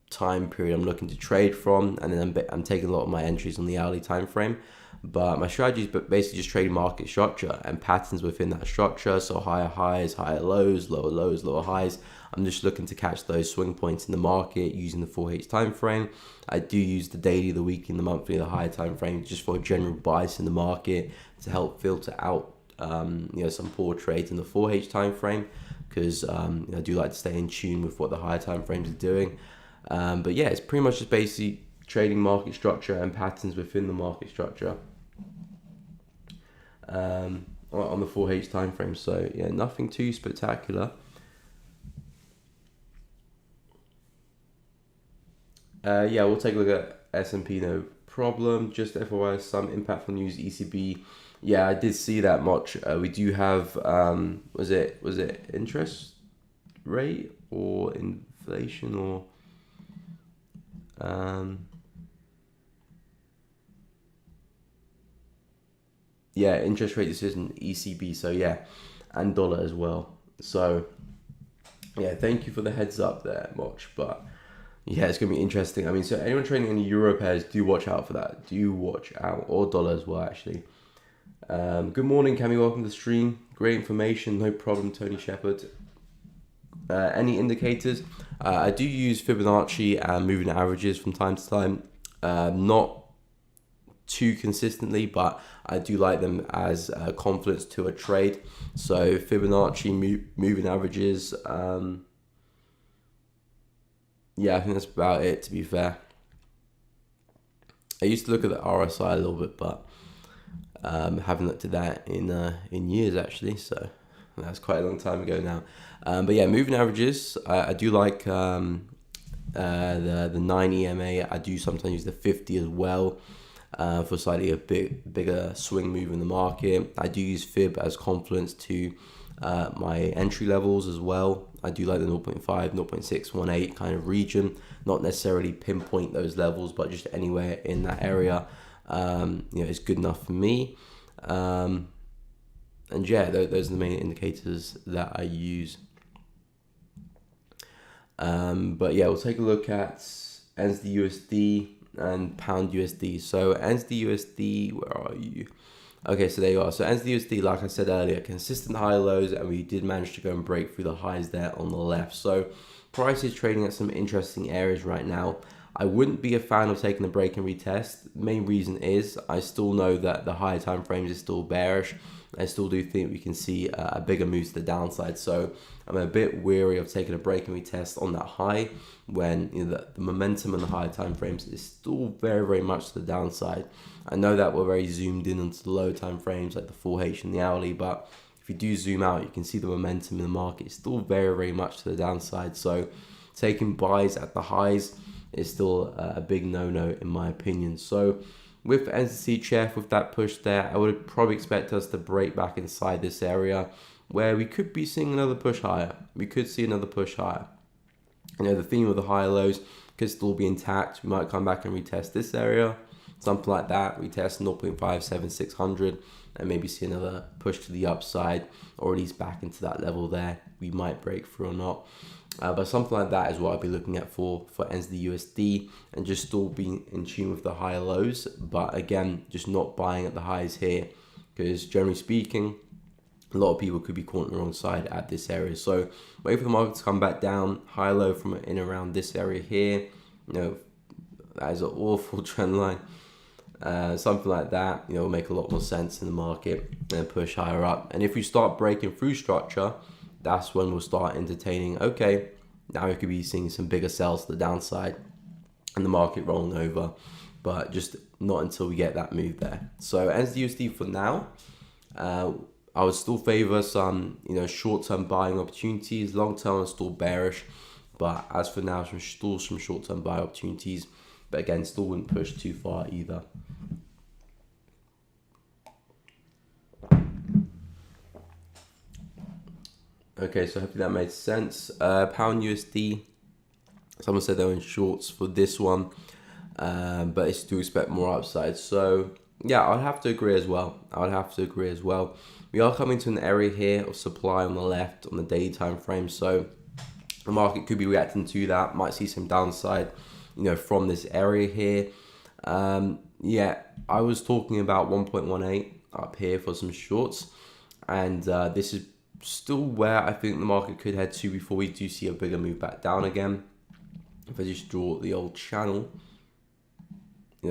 time period I'm looking to trade from, and then I'm taking a lot of my entries on the hourly time frame. But my strategy is basically just trading market structure and patterns within that structure. So higher highs, higher lows, lower highs. I'm just looking to catch those swing points in the market using the 4H time frame. I do use the daily, the weekly, the monthly, the higher time frame just for a general bias in the market to help filter out some poor trades in the 4H time frame, because I do like to stay in tune with what the higher time frames are doing. But yeah, it's pretty much just basically trading market structure and patterns within the market structure on the 4H time frame. So yeah, nothing too spectacular. Yeah, we'll take a look at S&P, no problem. Just FYI, some impact from news ECB. Yeah, I did see that much. We do have was it interest rate or inflation or yeah, interest rate decision ECB. So yeah, and dollar as well. So yeah, thank you for the heads up there, Moch. But yeah, it's going to be interesting. I mean, so anyone trading in euro pairs, do watch out for that. Do watch out. Or dollar as well, actually. Good morning, Cammy. Welcome to the stream. Great information. No problem, Tony Shepard. Any indicators? I do use Fibonacci and moving averages from time to time. Not too consistently, but I do like them as confidence to a trade. So Fibonacci moving averages. Yeah, I think that's about it, to be fair. I used to look at the RSI a little bit, but haven't looked at that in years, actually. So that's quite a long time ago now. But yeah, moving averages, I do like the 9 EMA. I do sometimes use the 50 as well for slightly a bigger swing move in the market. I do use Fib as confidence to my entry levels as well. I do like the 0.5, 0.618 kind of region, not necessarily pinpoint those levels, but just anywhere in that area, is good enough for me. And yeah, those are the main indicators that I use. But yeah, we'll take a look at NZD USD and pound USD. So NZD USD, where are you? Okay, so there you are. So NZD USD, like I said earlier, consistent high lows, and we did manage to go and break through the highs there on the left. So price is trading at some interesting areas right now. I wouldn't be a fan of taking a break and retest. The main reason is I still know that the higher time frames is still bearish. I still do think we can see a bigger move to the downside. So I'm a bit weary of taking a break and retest on that high when the momentum and the higher time frames is still very, very much to the downside. I know that we're very zoomed in onto the low time frames like the 4H and the hourly, but if you do zoom out, you can see the momentum in the market is still very, very much to the downside. So taking buys at the highs is still a big no-no in my opinion. So with NZD-CHF, with that push there, I would probably expect us to break back inside this area where we could be seeing another push higher. We could see another push higher. The theme of the higher lows could still be intact. We might come back and retest this area, something like that. Retest 0.57600 and maybe see another push to the upside, or at least back into that level there. We might break through or not. But something like that is what I'll be looking at for NZD USD, and just still being in tune with the higher lows. But again, just not buying at the highs here, because generally speaking, a lot of people could be caught on the wrong side at this area. So wait for the market to come back down, high low from in around this area here. That is an awful trend line. Something like that, will make a lot more sense in the market and push higher up. And if we start breaking through structure, that's when we'll start entertaining, okay, now we could be seeing some bigger sells to the downside and the market rolling over, but just not until we get that move there. So NZD-USD for now, I would still favor some, short-term buying opportunities. Long-term, I'm still bearish, but as for now, some short-term buy opportunities, but again, still wouldn't push too far either. Okay, so hopefully that made sense. Pound USD, someone said they were in shorts for this one, but I still expect more upside. So Yeah, I'd have to agree as well. We are coming to an area here of supply on the left on the daily time frame, so the market could be reacting to that. Might see some downside, from this area here. Yeah, I was talking about 1.18 up here for some shorts, and this is still where I think the market could head to before we do see a bigger move back down again. If I just draw the old channel,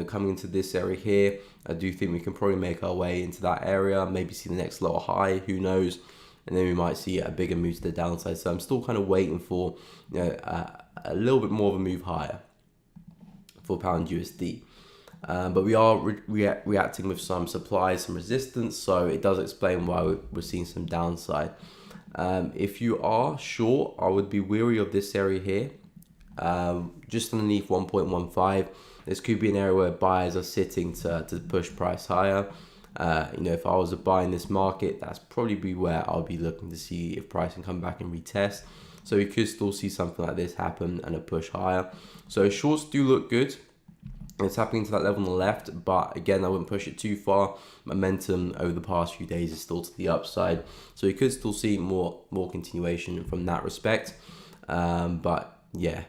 coming into this area here, I do think we can probably make our way into that area, maybe see the next lower high, who knows, and then we might see a bigger move to the downside. So I'm still kind of waiting for a little bit more of a move higher for pound USD. But we are reacting with some supply, some resistance, so it does explain why we're seeing some downside. If you are short, I would be wary of this area here, just underneath 1.15. This could be an area where buyers are sitting to push price higher. If I was a buy in this market, that's probably where I'll be looking to see if price can come back and retest. So we could still see something like this happen and a push higher. So shorts do look good. It's happening to that level on the left, but again, I wouldn't push it too far. Momentum over the past few days is still to the upside, so you could still see more continuation from that respect. But yeah,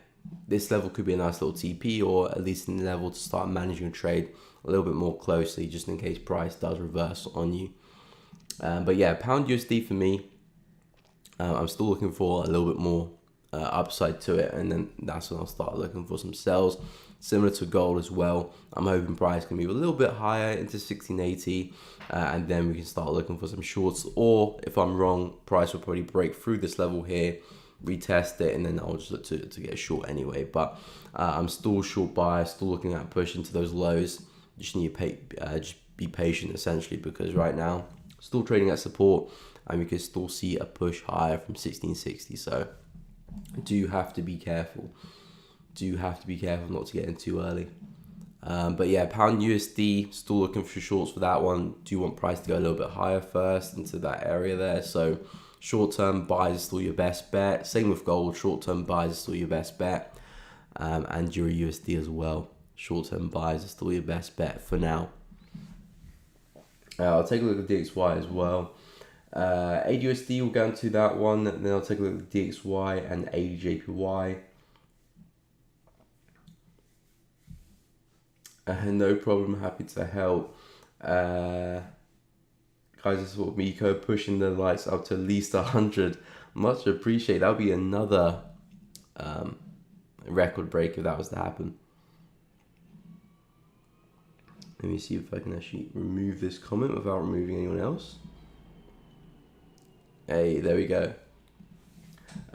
this level could be a nice little TP, or at least in the level to start managing a trade a little bit more closely, just in case price does reverse on you. But yeah, pound USD for me, I'm still looking for a little bit more upside to it, and then that's when I'll start looking for some sells. Similar to gold as well, I'm hoping price can move a little bit higher into 1680, and then we can start looking for some shorts. Or if I'm wrong, price will probably break through this level here, retest it, and then I'll just look to get a short anyway. But I'm still short bias, still looking at push into those lows. Just need to just be patient essentially, because right now still trading at support, and we can still see a push higher from 1660. So do have to be careful. Not to get in too early. But yeah, pound USD, still looking for shorts for that one. Do you want price to go a little bit higher first into that area there? So short-term buys is still your best bet. Same with gold, short-term buys is still your best bet. And Euro USD as well. Short-term buys is still your best bet for now. I'll take a look at DXY as well. AUSD, we'll go into that one. Then I'll take a look at DXY and ADJPY. No problem, happy to help. Guys, this is what Miko pushing the lights up to at least 100. Much appreciate. That'll be another record break if that was to happen. Let me see if I can actually remove this comment without removing anyone else. Hey, there we go.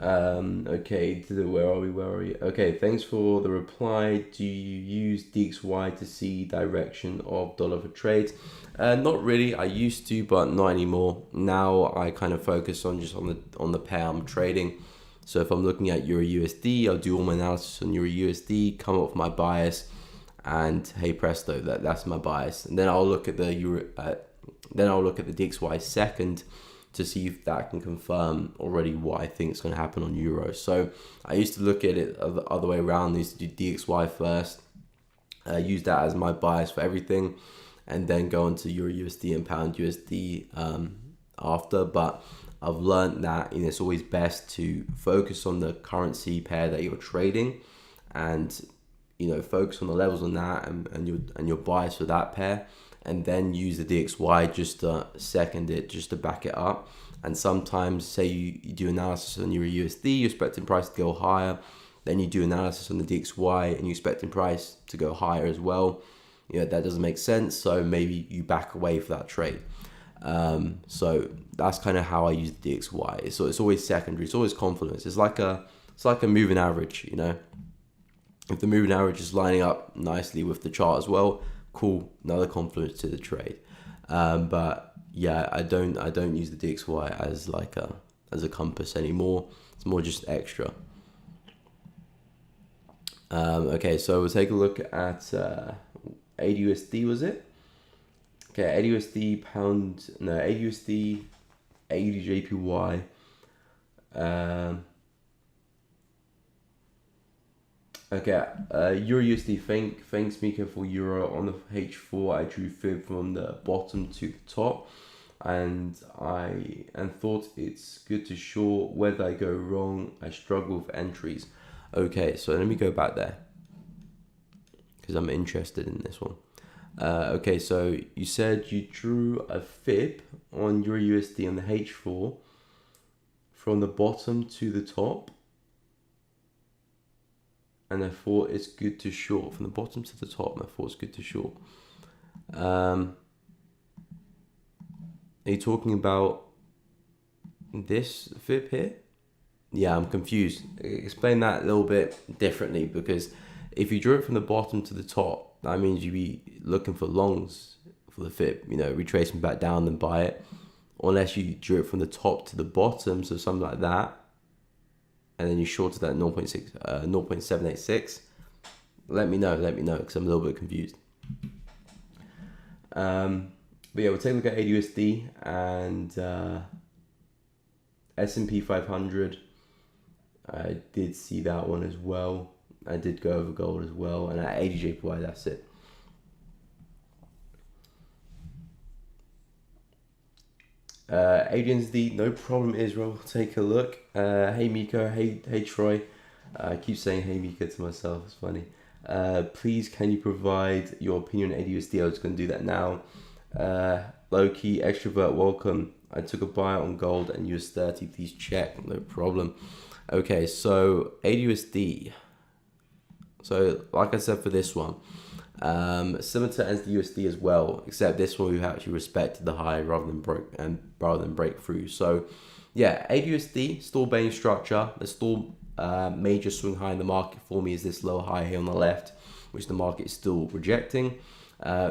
Okay, where are we? Okay, thanks for the reply. Do you use DXY to see direction of dollar for trades? Not really. I used to, but not anymore. Now I kind of focus on just on the pair I'm trading. So if I'm looking at Euro USD, I'll do all my analysis on Euro USD, come up with my bias, and hey presto, that's my bias. And then I'll look at the DXY second to see if that can confirm already what I think is going to happen on Euro. So I used to look at it the other way around. I used to do DXY first, use that as my bias for everything, and then go into Euro USD and Pound USD after. But I've learned that it's always best to focus on the currency pair that you're trading, and focus on the levels on that and your bias for that pair, and then use the DXY just to second it, just to back it up. And sometimes, say you do analysis on Euro USD, you're expecting price to go higher, then you do analysis on the DXY and you're expecting price to go higher as well. That doesn't make sense, so maybe you back away for that trade. So that's kind of how I use the DXY. So it's always secondary, it's always confidence. It's like a moving average, If the moving average is lining up nicely with the chart as well, cool, another confluence to the trade. But yeah, I don't use the DXY as a compass anymore. It's more just extra. Okay, so we'll take a look at AUSD, was it? Okay, AUSD AUSD, AUDJPY. Okay, Euro USD, thanks Miko for Euro on the H4. I drew fib from the bottom to the top, and thought it's good to short. Whether I go wrong, I struggle with entries. Okay, so let me go back there because I'm interested in this one. Okay, so you said you drew a fib on Euro USD on the H4 from the bottom to the top, and I thought it's good to short from the bottom to the top. And I thought it's good to short. Are you talking about this fib here? Yeah, I'm confused. Explain that a little bit differently, because if you drew it from the bottom to the top, that means you'd be looking for longs for the fib, retracing back down and buy it. Unless you drew it from the top to the bottom, so something like that, and then you shorted that 0.786. Let me know, because I'm a little bit confused. But yeah, we'll take a look at AUSD and S&P 500. I did see that one as well. I did go over gold as well, and at ADJPY, that's it. ADNSD, no problem, Israel. Take a look. Hey Miko, hey Troy. I keep saying hey Miko to myself, it's funny. Please, can you provide your opinion on ADUSD? I was going to do that now. Low key, extrovert, welcome. I took a buy on gold and US30. Please check. No problem. Okay, so ADUSD. So, like I said for this one, similar to NZUSD as well, except this one we've actually respected the high rather than break through. So, yeah, ADUSD still buying structure. There's still major swing high in the market for me is this low high here on the left, which the market is still rejecting.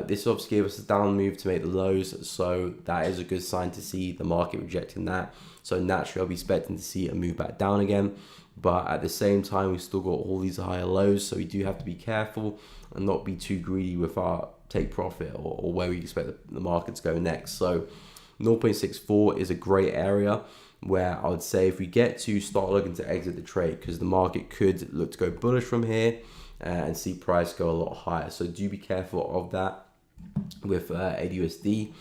This obviously gave us a down move to make the lows, so that is a good sign to see the market rejecting that. So naturally I'll be expecting to see a move back down again, but at the same time we've still got all these higher lows, so we do have to be careful and not be too greedy with our take profit or where we expect the market to go next. So 0.64 is a great area where I would say if we get to start looking to exit the trade, because the market could look to go bullish from here and see price go a lot higher. So do be careful of that with ADUSD.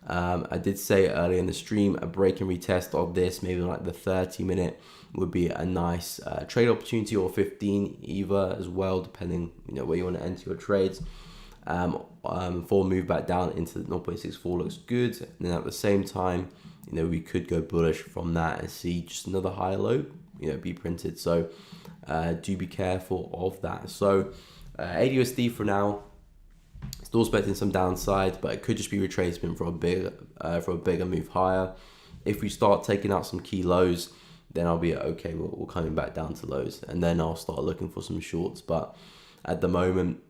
I did say earlier in the stream, a break and retest of this, maybe like the 30-minute would be a nice trade opportunity, or 15 either as well, depending where you want to enter your trades. For move back down into the 0.64 looks good, and then at the same time, we could go bullish from that and see just another higher low, be printed. So do be careful of that. So ADUSD for now, still expecting some downside, but it could just be retracement for a bigger move higher. If we start taking out some key lows, then I'll be okay. We're coming back down to lows, and then I'll start looking for some shorts. But at the moment,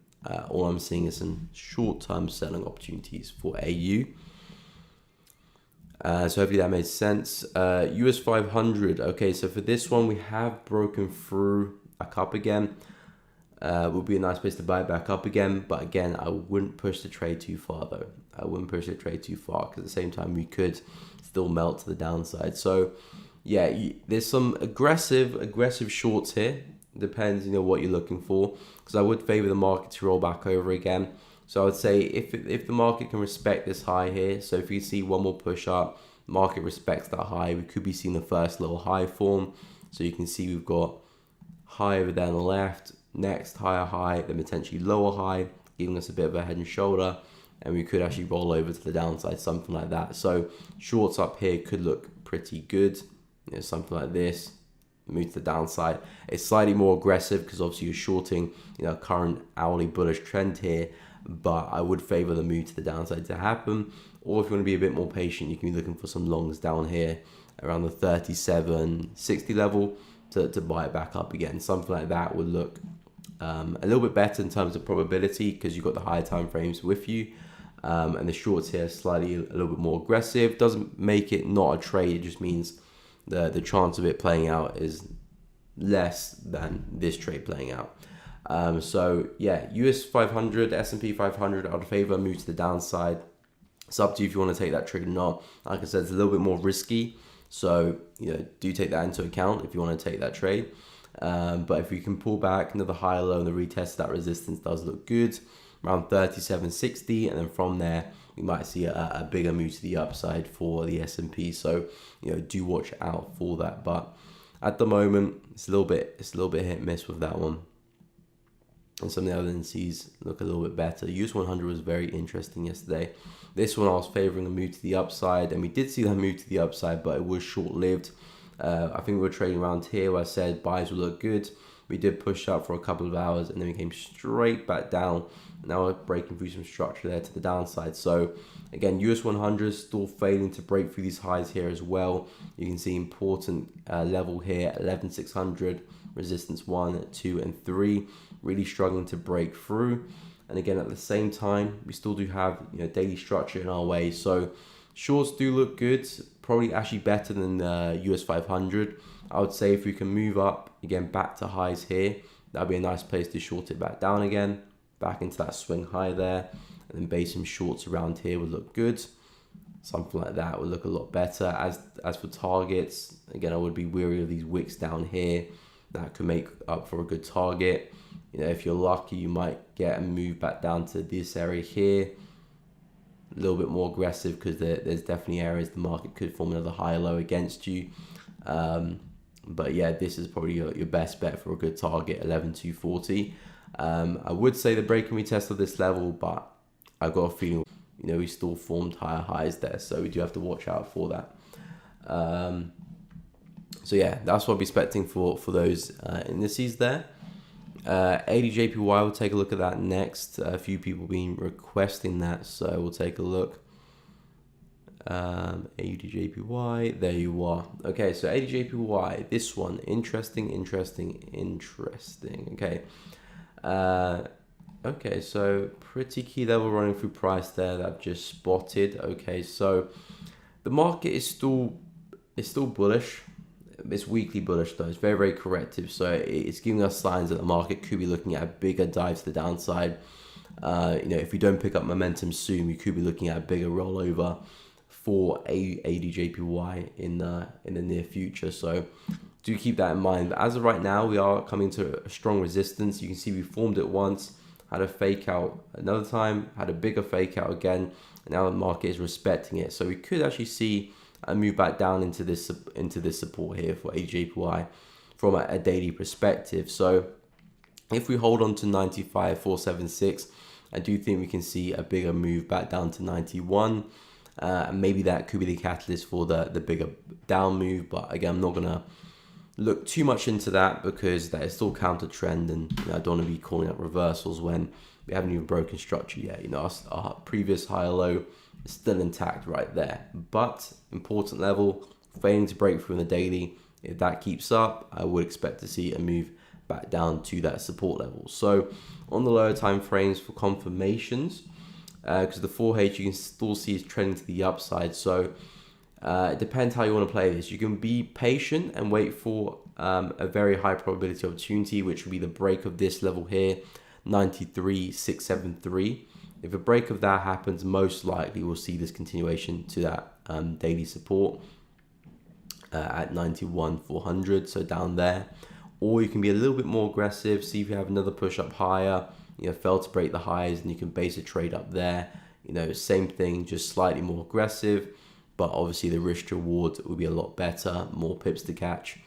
all I'm seeing is some short-term selling opportunities for AU. So hopefully that made sense. US 500. Okay, so for this one, we have broken through back up again. Would be a nice place to buy it back up again. But again, I wouldn't push the trade too far though. I wouldn't push the trade too far, because at the same time, we could still melt to the downside. So yeah, there's some aggressive shorts here. Depends, what you're looking for, because I would favor the market to roll back over again. So I would say if the market can respect this high here, so if you see one more push up, market respects that high, we could be seeing the first little high form. So you can see we've got high over there on the left, next higher high, then potentially lower high, giving us a bit of a head and shoulder, and we could actually roll over to the downside, something like that. So shorts up here could look pretty good, something like this. Move to the downside. It's slightly more aggressive because obviously you're shorting, current hourly bullish trend here, but I would favor the move to the downside to happen. Or if you want to be a bit more patient, you can be looking for some longs down here around the 37.60 level to buy it back up again. Something like that would look a little bit better in terms of probability, because you've got the higher time frames with you. And the shorts here slightly a little bit more aggressive. Doesn't make it not a trade, it just means the chance of it playing out is less than this trade playing out. So yeah, US 500, S&P 500, I'd favor move to the downside. It's up to you if you want to take that trade or not. Like I said, it's a little bit more risky, so do take that into account if you want to take that trade. But if we can pull back another higher low and the retest of that resistance does look good, around 37.60, and then from there we might see a bigger move to the upside for the S&P. So do watch out for that. But at the moment it's a little bit hit and miss with that one. And some of the other indices look a little bit better. US 100 was very interesting yesterday. This one I was favoring a move to the upside, and we did see that move to the upside, but it was short-lived. I think we were trading around here where I said buys will look good. We did push up for a couple of hours, and then we came straight back down. Now we're breaking through some structure there to the downside. So again, US 100 still failing to break through these highs here as well. You can see important level here, 11,600, resistance 1, 2, and 3, really struggling to break through. And again, at the same time, we still do have daily structure in our way. So shorts do look good, probably actually better than the US 500. I would say if we can move up again back to highs here, that'd be a nice place to short it back down again, back into that swing high there, and then base some shorts around here would look good. Something like that would look a lot better. As for targets, again, I would be wary of these wicks down here. That could make up for a good target. If you're lucky, you might get a move back down to this area here. A little bit more aggressive because there's definitely areas the market could form another higher low against you. But yeah, this is probably your best bet for a good target, 11,240. I would say the break and retest of this level, but I've got a feeling we still formed higher highs there, so we do have to watch out for that. So yeah, that's what I'll be expecting for those indices there. ADJPY, we'll take a look at that next. A few people been requesting that, so we'll take a look. ADJPY, there you are. Okay, so ADJPY, this one, interesting. Okay. Okay, so pretty key level running through price there that I've just spotted. Okay, so the market is still bullish. It's weekly bullish though. It's very, very corrective. So it's giving us signs that the market could be looking at a bigger dive to the downside. If we don't pick up momentum soon, we could be looking at a bigger rollover for ADJPY in the near future. So do keep that in mind. But as of right now, we are coming to a strong resistance. You can see we formed it once, had a fake out another time, had a bigger fake out again, and now the market is respecting it. So we could actually see a move back down into this support here for ADJPY from a daily perspective. So if we hold on to 95,476, I do think we can see a bigger move back down to 91. Maybe that could be the catalyst for the bigger down move, but again, I'm not gonna look too much into that because that is still counter trend, and I don't want to be calling out reversals when we haven't even broken structure yet. Our previous higher low is still intact right there, but important level, failing to break through in the daily. If that keeps up, I would expect to see a move back down to that support level. So on the lower time frames for confirmations, because the 4H you can still see is trending to the upside. So it depends how you want to play this. You can be patient and wait for a very high probability opportunity, which would be the break of this level here, 93,673. If a break of that happens, most likely we'll see this continuation to that daily support at 91,400, so down there. Or you can be a little bit more aggressive, see if you have another push up higher, fail to break the highs, and you can base a trade up there. Same thing, just slightly more aggressive, but obviously the risk to reward will be a lot better, more pips to catch,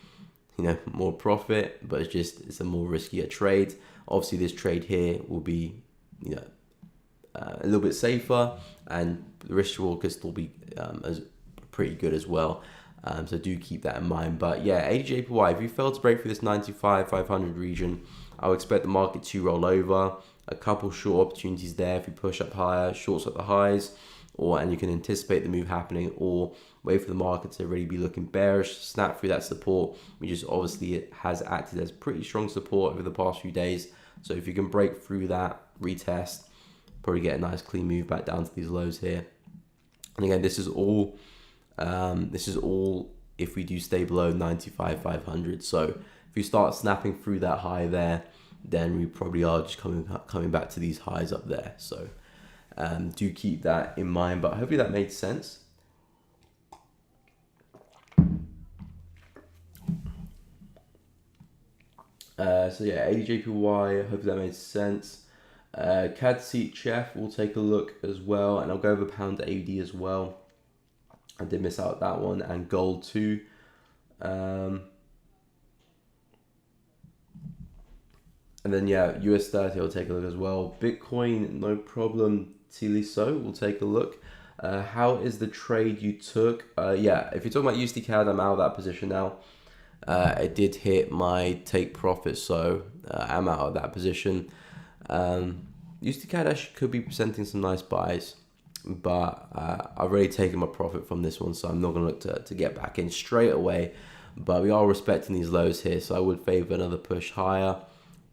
more profit, but it's a more riskier trade. Obviously this trade here will be, a little bit safer, and the risk reward could still be as pretty good as well. So do keep that in mind. But yeah, ADJPY, if you fail to break through this 95,500 region, I would expect the market to roll over. A couple short opportunities there if you push up higher, shorts at the highs, and you can anticipate the move happening, or wait for the market to really be looking bearish, snap through that support, which is obviously it has acted as pretty strong support over the past few days. So if you can break through that, retest, probably get a nice clean move back down to these lows here. And again, this is all if we do stay below 95,500. So if you start snapping through that high there, then we probably are just coming back to these highs up there. So do keep that in mind, but hopefully that made sense. So yeah, ADJPY, hopefully that made sense. CAD seat chef, we'll take a look as well, and I'll go over pound AUD as well. I did miss out that one, and gold too. And then yeah, US 30 I'll take a look as well. Bitcoin, no problem. So we'll take a look. How is the trade you took? Yeah, if you're talking about USD CAD, I'm out of that position now. It did hit my take profit, so I'm out of that position. USD CAD actually could be presenting some nice buys, but I've already taken my profit from this one, so I'm not going to look to get back in straight away. But we are respecting these lows here, so I would favor another push higher.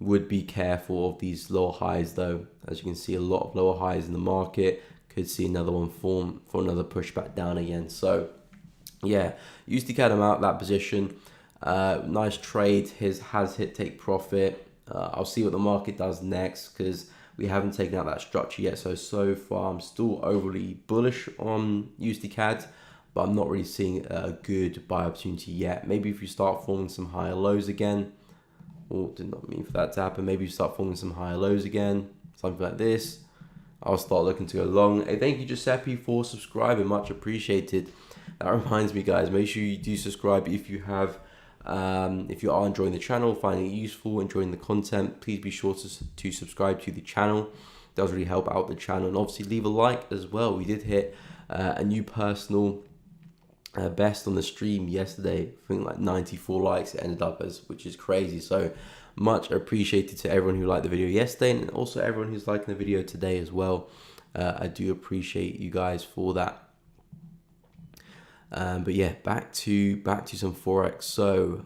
Would be careful of these lower highs though. As you can see, a lot of lower highs in the market. Could see another one form for another push back down again. So yeah, USD CAD, I'm out that position. Nice trade. Has hit take profit. I'll see what the market does next, because we haven't taken out that structure yet. So far I'm still overly bullish on USD CAD, but I'm not really seeing a good buy opportunity yet. Maybe if you start forming some higher lows again. Oh, did not mean for that to happen. Maybe you start forming some higher lows again, something like this. I'll start looking to go long. Hey, thank you, Giuseppe, for subscribing. Much appreciated. That reminds me, guys, make sure you do subscribe if you have, if you are enjoying the channel, finding it useful, enjoying the content. Please be sure to subscribe to the channel. It does really help out the channel, and obviously leave a like as well. We did hit a new personal best on the stream yesterday. I think like 94 likes it ended up as, which is crazy. So much appreciated to everyone who liked the video yesterday, and also everyone who's liking the video today as well. I do appreciate you guys for that. But yeah, back to some Forex. So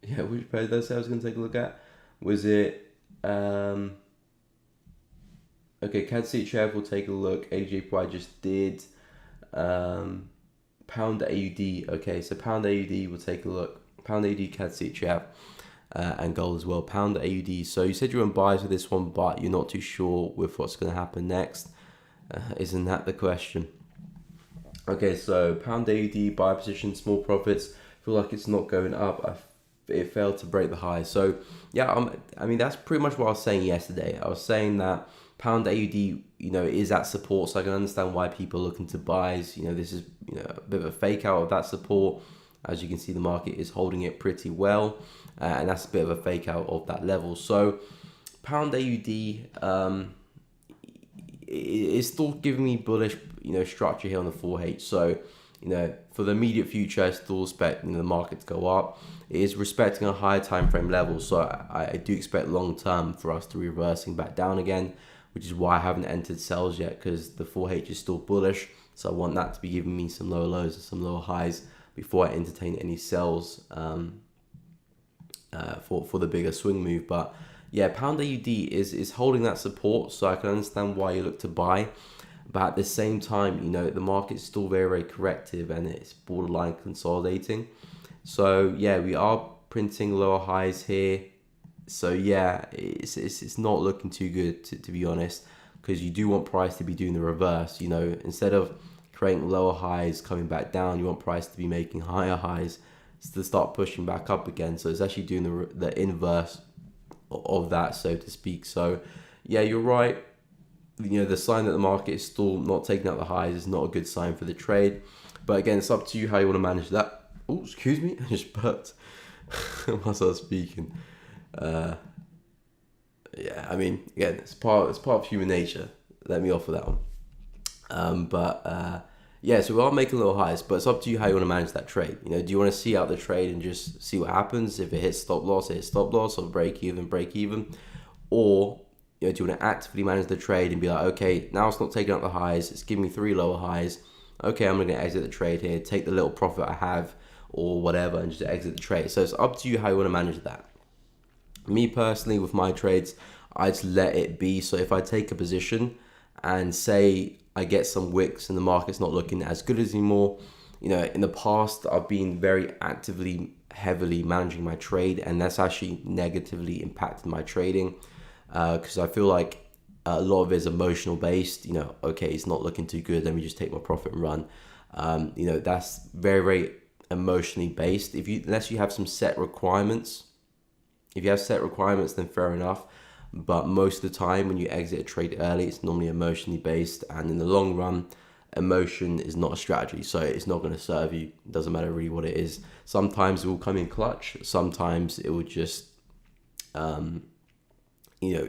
yeah, which pair did I say I was going to take a look at? Was it okay, CAD seat chef, we'll take a look. AJPY just did. Pound AUD. Okay, so pound AUD, we'll take a look. Pound AUD, CAD seat chef, and gold as well. Pound AUD. So you said you were on buys with this one, but you're not too sure with what's going to happen next. Isn't that the question? Okay, so pound AUD, buy position, small profits. Feel like it's not going up. It failed to break the high. So yeah, I mean that's pretty much what I was saying yesterday. I was saying that pound AUD, is at support, so I can understand why people are looking to buys. This is a bit of a fake out of that support. As you can see, the market is holding it pretty well, and that's a bit of a fake out of that level. So pound AUD is still giving me bullish, structure here on the 4H. So for the immediate future, I still expect the market to go up. It is respecting a higher time frame level, so I do expect long term for us to reversing back down again, which is why I haven't entered sells yet, because the 4H is still bullish. So I want that to be giving me some lower lows and some lower highs before I entertain any sells for the bigger swing move. But yeah, pound AUD is holding that support, so I can understand why you look to buy. But at the same time, the market's still very, very corrective, and it's borderline consolidating. So yeah, we are printing lower highs here. So yeah, it's not looking too good, to be honest, because you do want price to be doing the reverse. Instead of creating lower highs coming back down, you want price to be making higher highs to start pushing back up again. So it's actually doing the inverse of that, so to speak. So yeah, you're right. The sign that the market is still not taking out the highs is not a good sign for the trade. But again, it's up to you how you want to manage that. Oh, excuse me, I just burped whilst I was speaking. Yeah, I mean, again, it's part of human nature. Let me offer that one. Yeah, so we are making little highs, but it's up to you how you want to manage that trade. Do you want to see out the trade and just see what happens? If it hits stop loss, it hits stop loss, or break even. Or do you want to actively manage the trade and be like, okay, now it's not taking out the highs, it's giving me 3 lower highs. Okay, I'm going to exit the trade here, take the little profit I have or whatever, and just exit the trade. So it's up to you how you want to manage that. Me personally, with my trades, I just let it be. So if I take a position and say I get some wicks and the market's not looking as good as anymore, in the past I've been very actively, heavily managing my trade, and that's actually negatively impacted my trading, because I feel like a lot of it is emotional based. Okay, it's not looking too good, let me just take my profit and run. That's very, very emotionally based. Unless you have some set requirements. If you have set requirements, then fair enough. But most of the time when you exit a trade early, it's normally emotionally based, and in the long run, emotion is not a strategy, so it's not going to serve you. It doesn't matter really what it is. Sometimes it will come in clutch. Sometimes it will just,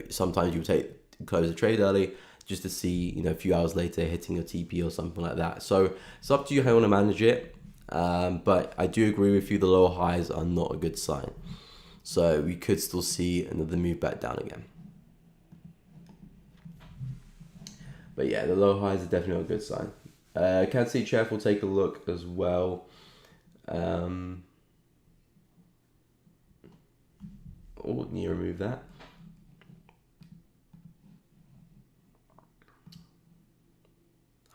sometimes you close a trade early just to see, a few hours later hitting your TP or something like that. So it's up to you how you want to manage it. But I do agree with you, the lower highs are not a good sign. So we could still see another move back down again. But yeah, the low highs are definitely a good sign. CAD CHF will take a look as well. Oh, can you remove that?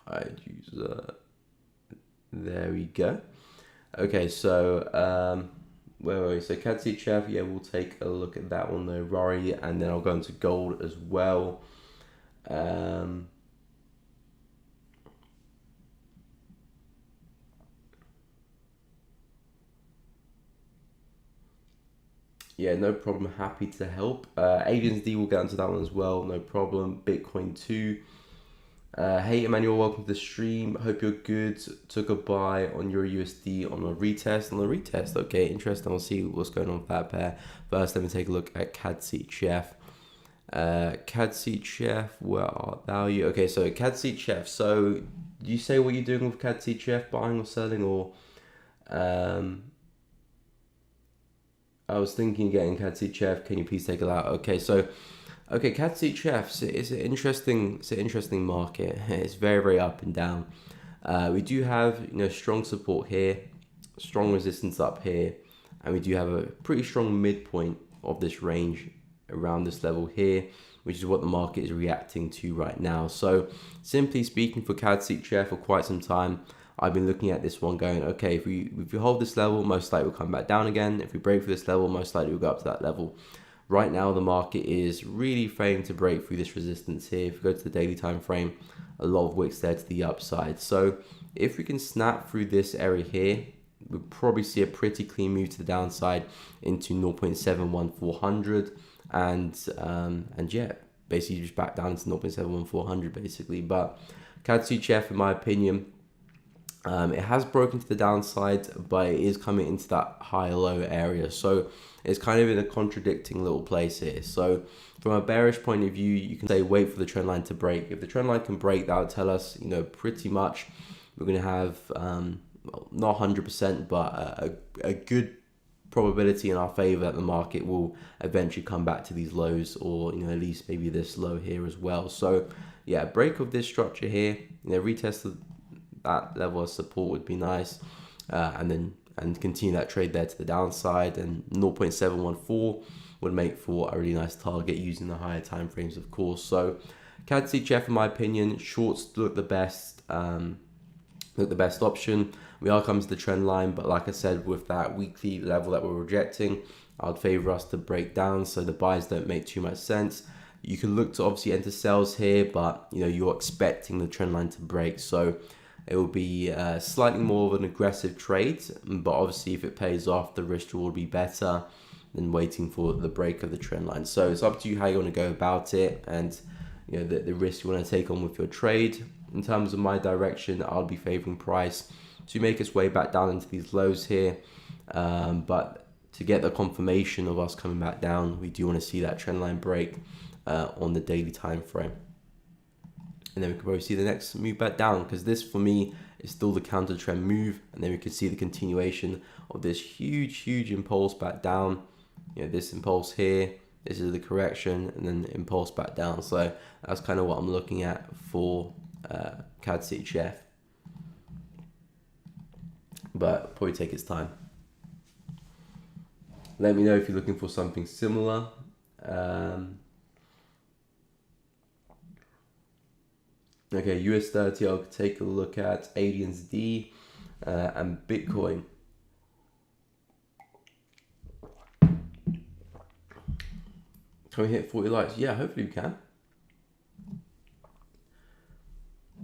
Hide user. There we go. Okay, so where were we? So CAD CHF, yeah, we'll take a look at that one though, Rory, and then I'll go into gold as well. Yeah, no problem. Happy to help. Aliens D, will get into that one as well. No problem. Bitcoin 2. Hey, Emmanuel, welcome to the stream. Hope you're good. Took a buy on your USD on a retest. Okay, interesting. I'll see what's going on with that pair. First, let me take a look at CAD CHF. CAD CHF, where art thou? Okay, so CAD CHF. So, do you say what you're doing with CAD CHF, buying or selling, or I was thinking of getting CAD CHF. Can you please take it out? Okay, so CAD CHF, it's an interesting market. It's very, very up and down. We do have strong support here, strong resistance up here, and we do have a pretty strong midpoint of this range around this level here, which is what the market is reacting to right now. So simply speaking, for CAD CHF for quite some time, I've been looking at this one going, okay, if we hold this level, most likely we'll come back down again. If we break through this level, most likely we'll go up to that level. Right now, the market is really failing to break through this resistance here. If we go to the daily time frame, a lot of wicks there to the upside. So if we can snap through this area here, we'll probably see a pretty clean move to the downside into 0.71400, and yeah, basically just back down into 0.71400 basically. But CAD CHF, in my opinion, it has broken to the downside, but it is coming into that high-low area. So it's kind of in a contradicting little place here. So from a bearish point of view, you can say wait for the trend line to break. If the trend line can break, that would tell us, pretty much we're going to have, not 100%, but a good probability in our favor that the market will eventually come back to these lows, or at least maybe this low here as well. So yeah, break of this structure here, retest that level of support would be nice, and continue that trade there to the downside, and 0.714 would make for a really nice target using the higher time frames, of course. So CAD CHF, in my opinion, shorts look the best option. We are coming to the trend line, but like I said, with that weekly level that we're rejecting, I'd favor us to break down so the buys don't make too much sense. You can look to obviously enter sales here, but you're expecting the trend line to break, so it will be slightly more of an aggressive trade, but obviously if it pays off, the risk will be better than waiting for the break of the trend line. So it's up to you how you want to go about it, and the risk you want to take on with your trade. In terms of my direction, I'll be favoring price to make its way back down into these lows here, but to get the confirmation of us coming back down, we do want to see that trend line break on the daily time frame. And then we can probably see the next move back down, because this for me is still the counter trend move, and then we can see the continuation of this huge impulse back down. This impulse here, this is the correction, and then the impulse back down. So that's kind of what I'm looking at for CAD CHF, but probably take its time. Let me know if you're looking for something similar. Okay, US 30, I'll take a look at Aliens D and Bitcoin. Can we hit 40 likes? Yeah, hopefully we can.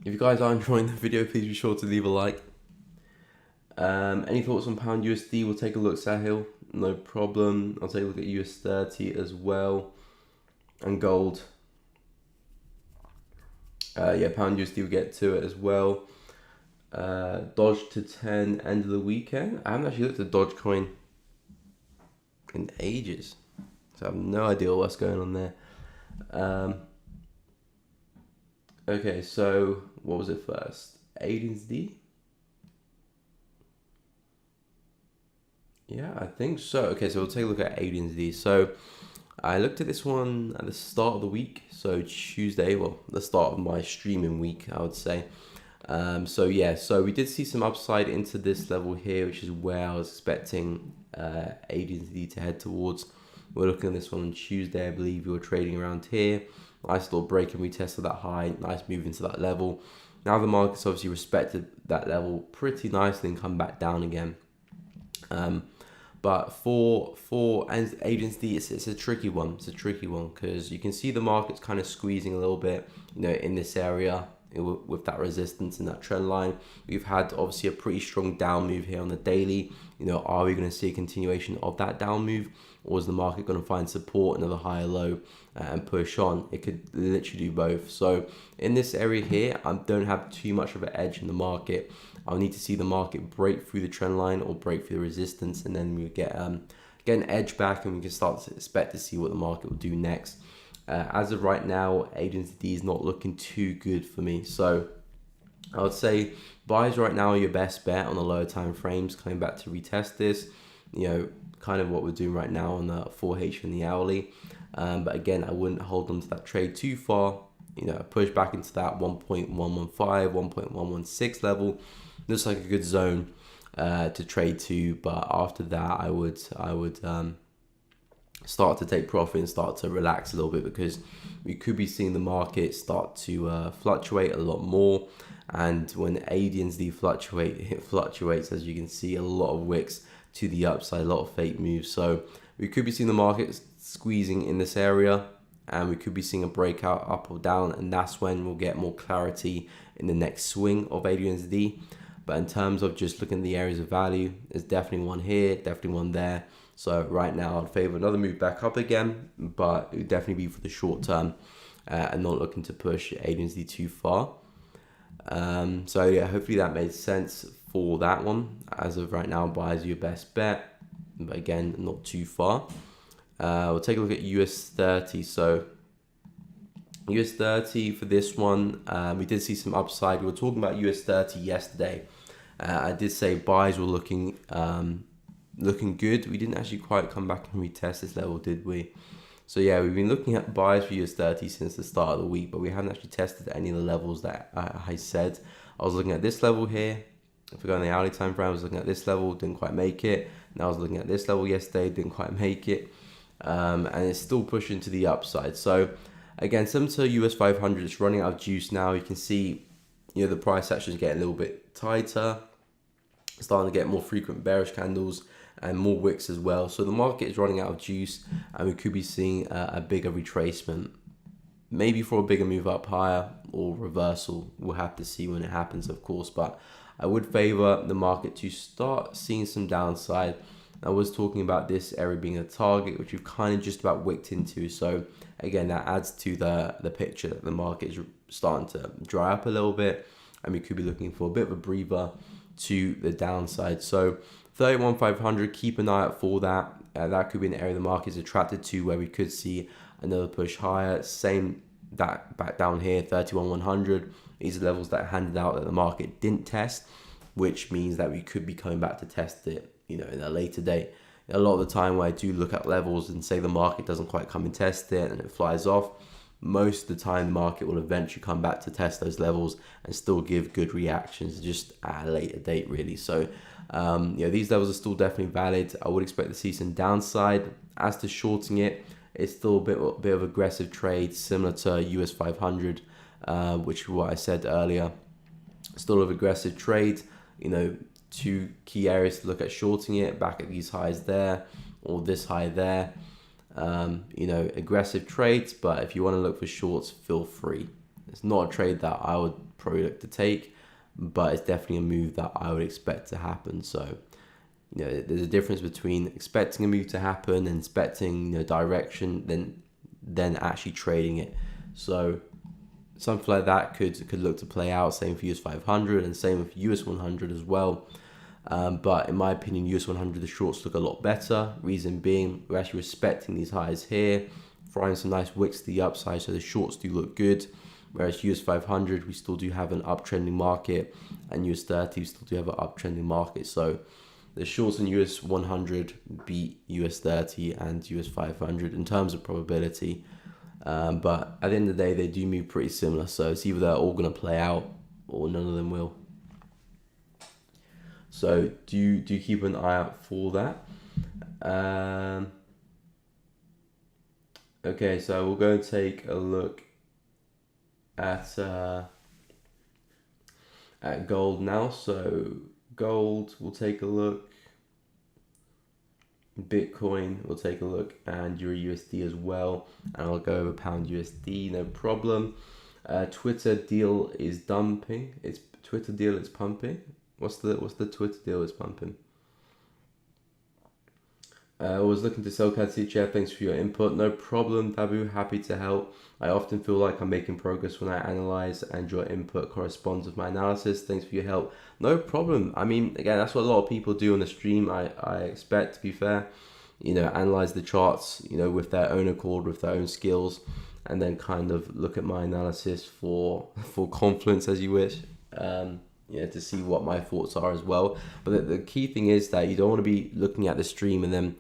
If you guys are enjoying the video, please be sure to leave a like. Any thoughts on pound USD? We'll take a look, Sahil. No problem. I'll take a look at US30 as well. And gold. Yeah, pound USD will get to it as well. Dodge to 10 end of the weekend. I haven't actually looked at Dogecoin in ages, so I have no idea what's going on there. Okay, so what was it first? ADSD? Yeah, I think so. Okay, so we'll take a look at ADSD. So I looked at this one at the start of the week, so Tuesday, well, the start of my streaming week, I would say. So we did see some upside into this level here, which is where I was expecting ADSD to head towards. We're looking at this one on Tuesday, I believe we were trading around here. Nice little break and retest of that high, nice move into that level. Now the market's obviously respected that level pretty nicely and come back down again. But for ADSD, it's a tricky one. It's a tricky one because you can see the market's kind of squeezing a little bit, in this area with that resistance in that trend line. We've had obviously a pretty strong down move here on the daily. Are we going to see a continuation of that down move, or is the market going to find support, another higher low, and push on? It could literally do both. So in this area here, I don't have too much of an edge in the market. I'll need to see the market break through the trend line or break through the resistance, and then we get an edge back, and we can start to expect to see what the market will do next. As of right now, ADSD is not looking too good for me. So I would say buys right now are your best bet on the lower time frames, coming back to retest this, kind of what we're doing right now on the 4H and the hourly. But again, I wouldn't hold on to that trade too far. Push back into that 1.115, 1.116 level. Looks like a good zone to trade to, but after that, I would start to take profit and start to relax a little bit, because we could be seeing the market start to fluctuate a lot more. And when ADSD it fluctuates, as you can see, a lot of wicks to the upside, a lot of fake moves. So we could be seeing the market squeezing in this area, and we could be seeing a breakout up or down, and that's when we'll get more clarity in the next swing of ADSD. But in terms of just looking at the areas of value, there's definitely one here, definitely one there. So right now I'd favor another move back up again, but it would definitely be for the short term and not looking to push ADSD too far. So yeah, hopefully that made sense for that one. As of right now, buy is your best bet, but again, not too far. We'll take a look at US30. So US30 for this one, we did see some upside. We were talking about US30 yesterday. I did say buys were looking good. We didn't actually quite come back and retest this level, did we? So yeah, we've been looking at buys for US30 since the start of the week, but we haven't actually tested any of the levels that I said. I was looking at this level here. If we go on the hourly time frame, I was looking at this level, didn't quite make it. Now I was looking at this level yesterday, didn't quite make it. And it's still pushing to the upside. So again, similar to US 500, it's running out of juice now. You can see, the price action is getting a little bit tighter, starting to get more frequent bearish candles and more wicks as well. So the market is running out of juice, and we could be seeing a bigger retracement, maybe for a bigger move up higher or reversal. We'll have to see when it happens, of course, but I would favor the market to start seeing some downside. I was talking about this area being a target, which we've kind of just about wicked into. So again, that adds to the picture that the market is starting to dry up a little bit, and we could be looking for a bit of a breather to the downside. So 31,500, keep an eye out for that. That could be an area the market is attracted to, where we could see another push higher. Same that back down here, 31,100. These are levels that handed out that the market didn't test, which means that we could be coming back to test it, in a later date. A lot of the time when I do look at levels and say the market doesn't quite come and test it and it flies off, most of the time the market will eventually come back to test those levels and still give good reactions, just at a later date really. So these levels are still definitely valid. I would expect to see some downside. As to shorting it, it's still a bit of aggressive trade, similar to US 500, which is what I said earlier. Still of aggressive trade. Two key areas to look at shorting it, back at these highs there or this high there. Aggressive trades, but if you want to look for shorts, feel free. It's not a trade that I would probably look to take, but it's definitely a move that I would expect to happen. So, there's a difference between expecting a move to happen and expecting, direction, then actually trading it. So something like that could look to play out. Same for US 500 and same with US 100 as well. But in my opinion, US 100, the shorts look a lot better. Reason being, we're actually respecting these highs here, throwing some nice wicks to the upside, so the shorts do look good. Whereas US 500, we still do have an uptrending market, and US 30, we still do have an uptrending market. So the shorts in US 100 beat US 30 and US 500 in terms of probability. But at the end of the day, they do move pretty similar. So it's either they're all going to play out or none of them will. So do keep an eye out for that. Okay, so we'll go and take a look at gold now. So gold, we'll take a look. Bitcoin, we'll take a look, and Euro USD as well. And I'll go over pound USD, no problem. Twitter deal is dumping. It's Twitter deal is pumping. What's the Twitter deal is pumping? I was looking to sell Chair. Thanks for your input. No problem, Dabu. Happy to help. I often feel like I'm making progress when I analyze, and your input corresponds with my analysis. Thanks for your help. No problem. I mean, again, that's what a lot of people do on the stream. I expect, to be fair, analyze the charts, with their own accord, with their own skills, and then kind of look at my analysis for confluence, as you wish. To see what my thoughts are as well. But the key thing is that you don't want to be looking at the stream and then,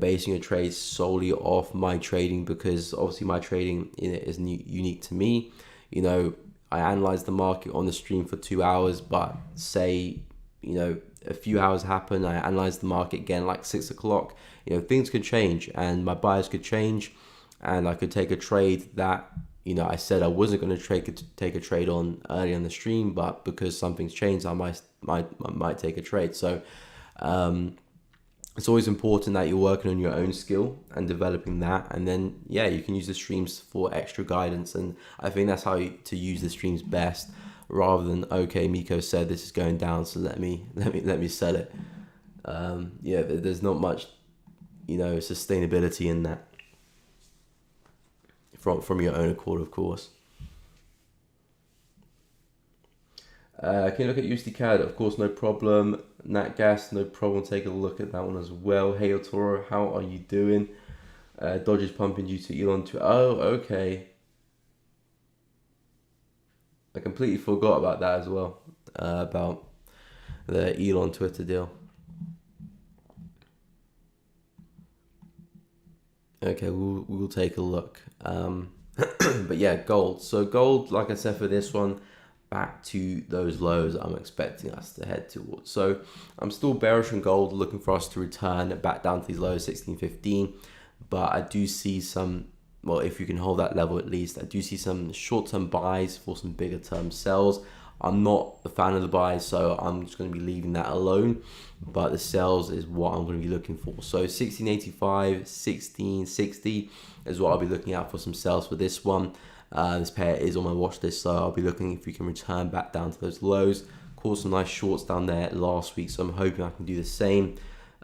basing your trades solely off my trading, because obviously my trading is unique to me. I analyze the market on the stream for 2 hours, but say, a few hours happen, I analyze the market again like 6 o'clock, things could change and my buyers could change, and I could take a trade that I said I wasn't going to take a trade on early on the stream, but because something's changed, I might take a trade. So it's always important that you're working on your own skill and developing that, and then you can use the streams for extra guidance. And I think that's how to use the streams best, rather than, okay, Miko said this is going down, so let me sell it. There's not much sustainability in that. From your own accord, of course. Can you look at USD CAD? Of course, no problem. Nat Gas, no problem. Take a look at that one as well. Hey, Toro, how are you doing? Dodge is pumping due to Elon. Oh, okay. I completely forgot about that as well. About the Elon Twitter deal. Okay, we'll take a look. But gold. So gold, like I said, for this one, back to those lows I'm expecting us to head towards. So I'm still bearish on gold, looking for us to return back down to these lows, 16.15. But I do see some, well, if you can hold that level at least, I do see some short-term buys for some bigger term sells. I'm not a fan of the buys, so I'm just going to be leaving that alone. But the sells is what I'm going to be looking for. So 16.85, 16.60 is what I'll be looking at for some sells for this one. This pair is on my watch list, so I'll be looking if we can return back down to those lows. Caught some nice shorts down there last week, so I'm hoping I can do the same.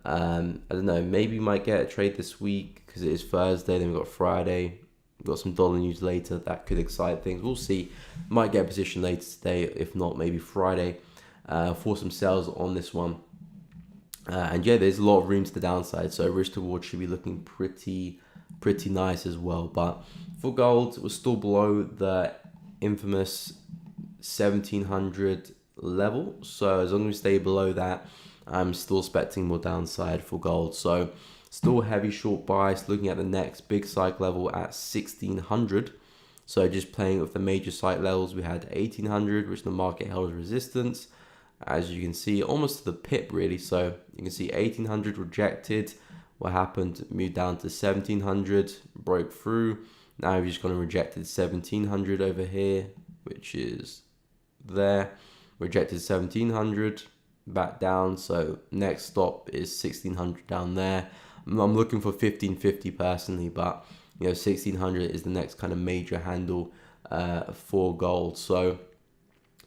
I don't know, maybe might get a trade this week because it is Thursday, then we've got Friday. We've got some dollar news later that could excite things. We'll see. Might get a position later today, if not maybe Friday, for some sales on this one. And there's a lot of room to the downside, so risk to reward should be looking pretty nice as well. But for gold, we're still below the infamous 1700 level, so as long as we stay below that, I'm still expecting more downside for gold. So still heavy short bias, looking at the next big cycle level at 1600. So just playing with the major site levels, we had 1800, which the market held as resistance, as you can see, almost to the pip really. So you can see 1800 rejected. What happened? Moved down to 1700, broke through. Now we've just gone and rejected 1700 over here, which is there. Rejected 1700, back down. So next stop is 1600 down there. I'm looking for 1550 personally, but 1600 is the next kind of major handle for gold. So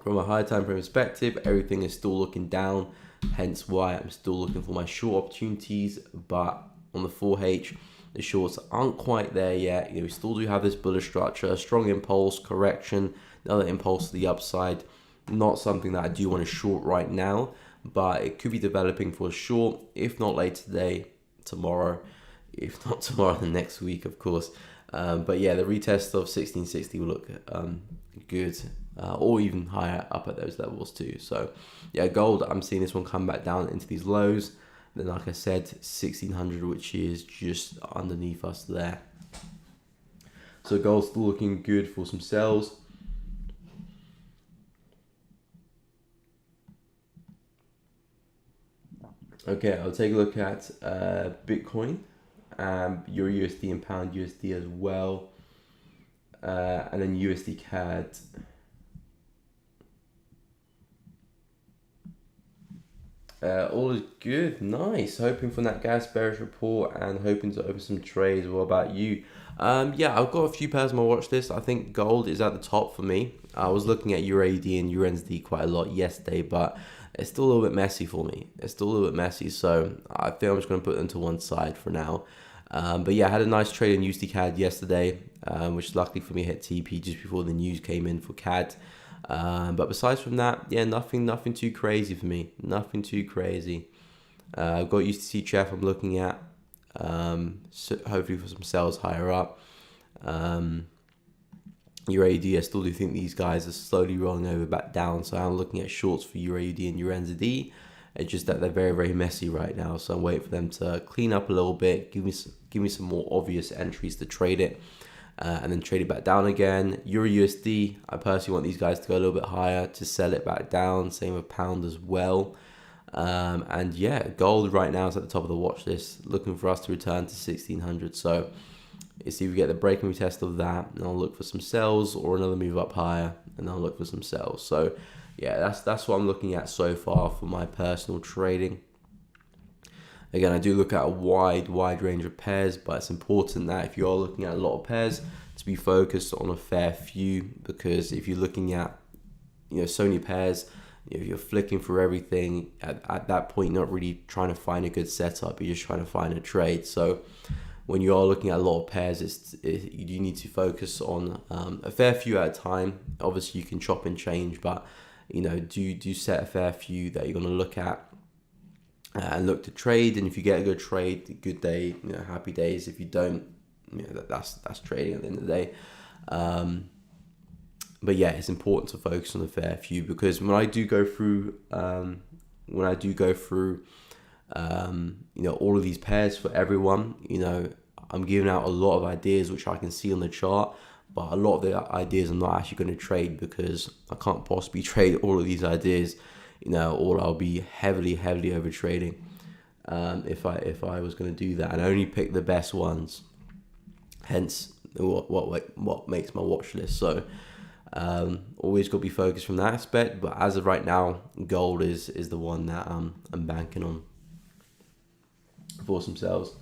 From a higher time frame perspective, everything is still looking down, hence why I'm still looking for my short opportunities. But on the 4H, the shorts aren't quite there yet. We still do have this bullish structure, a strong impulse, correction, another impulse to the upside. Not something that I do want to short right now, but it could be developing for a short, if not later today, tomorrow, if not tomorrow, the next week, of course. But yeah, the retest of 1660 will look good, or even higher up at those levels too. So yeah, gold, I'm seeing this one come back down into these lows. Then, like I said, 1600, which is just underneath us there. So gold's still looking good for some sells. Okay, I'll take a look at Bitcoin, Euro USD and Pound USD as well, and then USD CAD. All is good, nice. Hoping for that gas bearish report and hoping to open some trades. What about you? Yeah, I've got a few pairs on my watch list. I think gold is at the top for me. I was looking at EURAD and USD quite a lot yesterday, but it's still a little bit messy for me. It's still a little bit messy, so I think I'm just going to put them to one side for now. But yeah, I had a nice trade in USD CAD yesterday, which luckily for me hit TP just before the news came in for CAD. But besides from that, yeah, nothing too crazy for me. Nothing too crazy. I've got USD CHF I'm looking at. So hopefully for some sales higher up. EURAD, I still do think these guys are slowly rolling over back down. So I'm looking at shorts for EURAD and USD. It's just that they're very, very messy right now. So I'm waiting for them to clean up a little bit. Give me some more obvious entries to trade it. And then trade it back down again. Euro USD, I personally want these guys to go a little bit higher to sell it back down. Same with pound as well. And yeah, gold right now is at the top of the watch list, looking for us to return to 1600. So let's see if we get the break and retest of that, and I'll look for some sells or another move up higher, and I'll look for some sells. So yeah, that's what I'm looking at so far for my personal trading. Again, I do look at a wide range of pairs, but it's important that if you are looking at a lot of pairs, to be focused on a fair few, because if you're looking at so many pairs, if you're flicking through everything, at that point, you're not really trying to find a good setup, you're just trying to find a trade. So when you are looking at a lot of pairs, you need to focus on a fair few at a time. Obviously, you can chop and change, but do set a fair few that you're going to look at and look to trade. And if you get a good trade, good day, happy days. If you don't, that's trading at the end of the day. But yeah, it's important to focus on a fair few, because when I do go through all of these pairs for everyone, I'm giving out a lot of ideas which I can see on the chart, but a lot of the ideas I'm not actually going to trade, because I can't possibly trade all of these ideas, or I'll be heavily over trading if I was going to do that, and only pick the best ones. Hence what makes my watch list. So always got to be focused from that aspect. But as of right now, gold is the one that I'm banking on for some sales.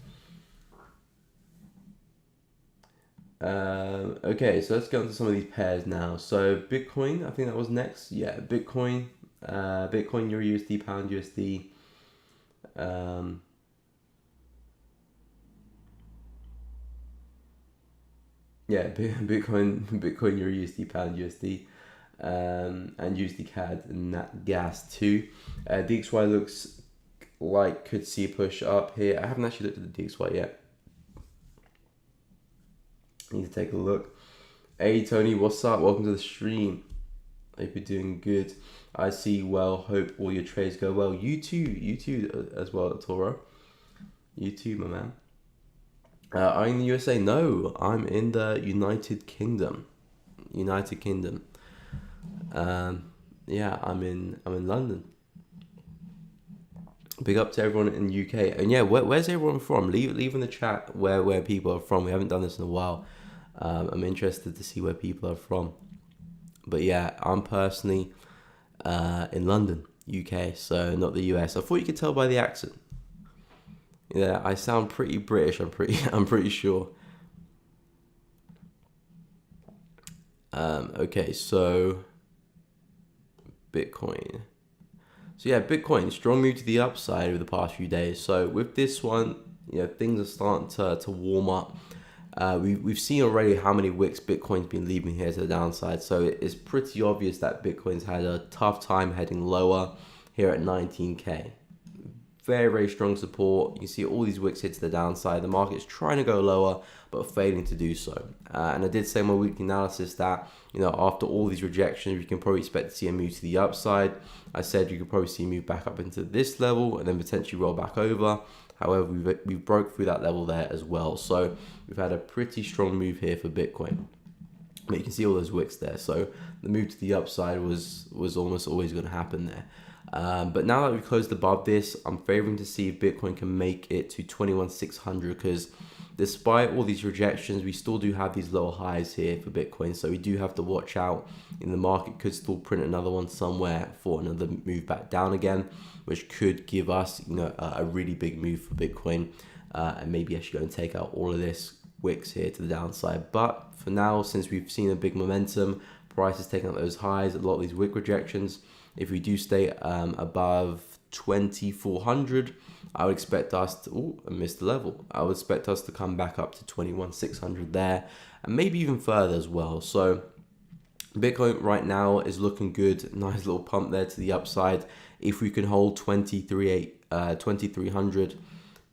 Okay, so let's get into some of these pairs now. So Bitcoin, I think that was next. Yeah, Bitcoin, Euro USD, Pound USD. Yeah, Bitcoin, Euro USD, Pound USD, and USD CAD and that gas too. DXY looks like could see a push up here. I haven't actually looked at the DXY yet. Need to take a look. Hey Tony, what's up? Welcome to the stream. Hope you're doing good. I see you well. Hope all your trades go well. You too as well, Toro. You too, my man. Are you in the USA? No, I'm in the United Kingdom. Yeah, I'm in London. Big up to everyone in the UK. And yeah, where's everyone from? Leave in the chat where people are from. We haven't done this in a while. I'm interested to see where people are from. But yeah, I'm personally in London, UK, so not the US. I thought you could tell by the accent. Yeah, I sound pretty British. I'm pretty sure. Okay, so Bitcoin. So yeah, Bitcoin, strong move to the upside over the past few days. So with this one, things are starting to warm up. We've seen already how many wicks Bitcoin's been leaving here to the downside. So it's pretty obvious that Bitcoin's had a tough time heading lower here at 19K. Very, very strong support. You see all these wicks hit to the downside. The market's trying to go lower, but failing to do so. And I did say in my weekly analysis that, after all these rejections, we can probably expect to see a move to the upside. I said you could probably see a move back up into this level and then potentially roll back over. However, we've broke through that level there as well. So we've had a pretty strong move here for Bitcoin. But you can see all those wicks there. So the move to the upside was almost always going to happen there. But now that we've closed above this, I'm favoring to see if Bitcoin can make it to 21,600, because despite all these rejections, we still do have these lower highs here for Bitcoin. So we do have to watch out. The market could still print another one somewhere for another move back down again, which could give us a really big move for Bitcoin, and maybe actually go and take out all of this wicks here to the downside. But for now, since we've seen a big momentum, price is taking out those highs, a lot of these wick rejections. If we do stay above 2,400, I would expect us to, I missed the level. I would expect us to come back up to 21,600 there, and maybe even further as well. So Bitcoin right now is looking good. Nice little pump there to the upside. If we can hold 2300,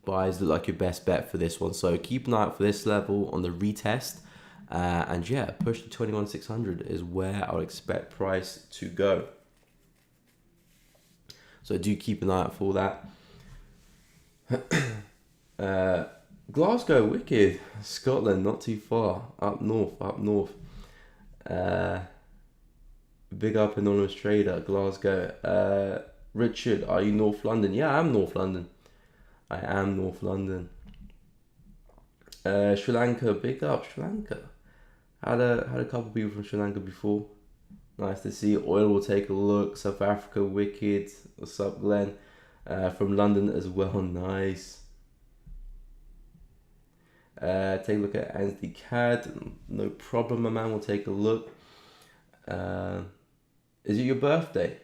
buys look like your best bet for this one. So keep an eye out for this level on the retest. And yeah, push to 21,600 is where I would expect price to go. So do keep an eye out for that. Glasgow, wicked. Scotland, not too far. Up north. Big up anonymous trader, Glasgow. Richard, are you North London? Yeah, I am North London. Sri Lanka, big up Sri Lanka. Had a couple people from Sri Lanka before. Nice to see. Oil will take a look. South Africa, wicked. What's up, Glenn? From London as well. Nice. Take a look at Ansley CAD. No problem, my man. We'll take a look. Is it your birthday?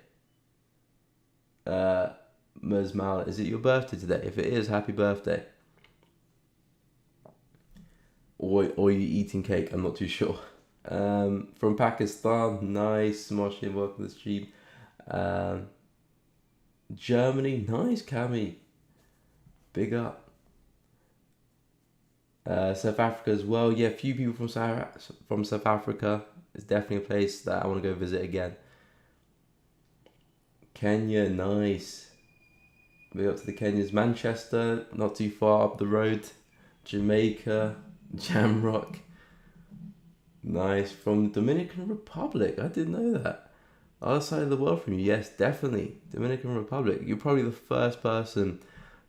Muzmal, is it your birthday today? If it is, happy birthday. Or you eating cake? I'm not too sure. From Pakistan, nice. Smoshing, welcome to the stream. Germany, nice, Cami. Big up. South Africa as well. Yeah, a few people from South Africa. It's definitely a place that I want to go visit again. Kenya, nice. Big up to the Kenyans. Manchester, not too far up the road. Jamaica, Jamrock. Nice. From Dominican Republic. I didn't know that. Other side of the world from you. Yes, definitely. Dominican Republic. You're probably the first person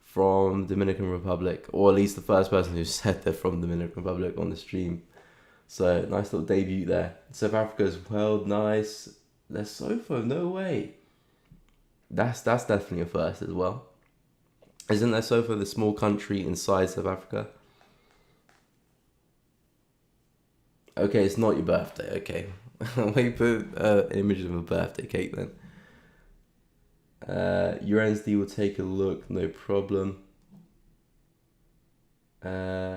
from Dominican Republic, or at least the first person who said they're from Dominican Republic on the stream. So, nice little debut there. South Africa as well. Nice. Lesotho, no way. That's definitely a first as well. Isn't Lesotho the small country inside South Africa? Okay, it's not your birthday. Okay. We put an image of a birthday cake then. UNSD will take a look, no problem. New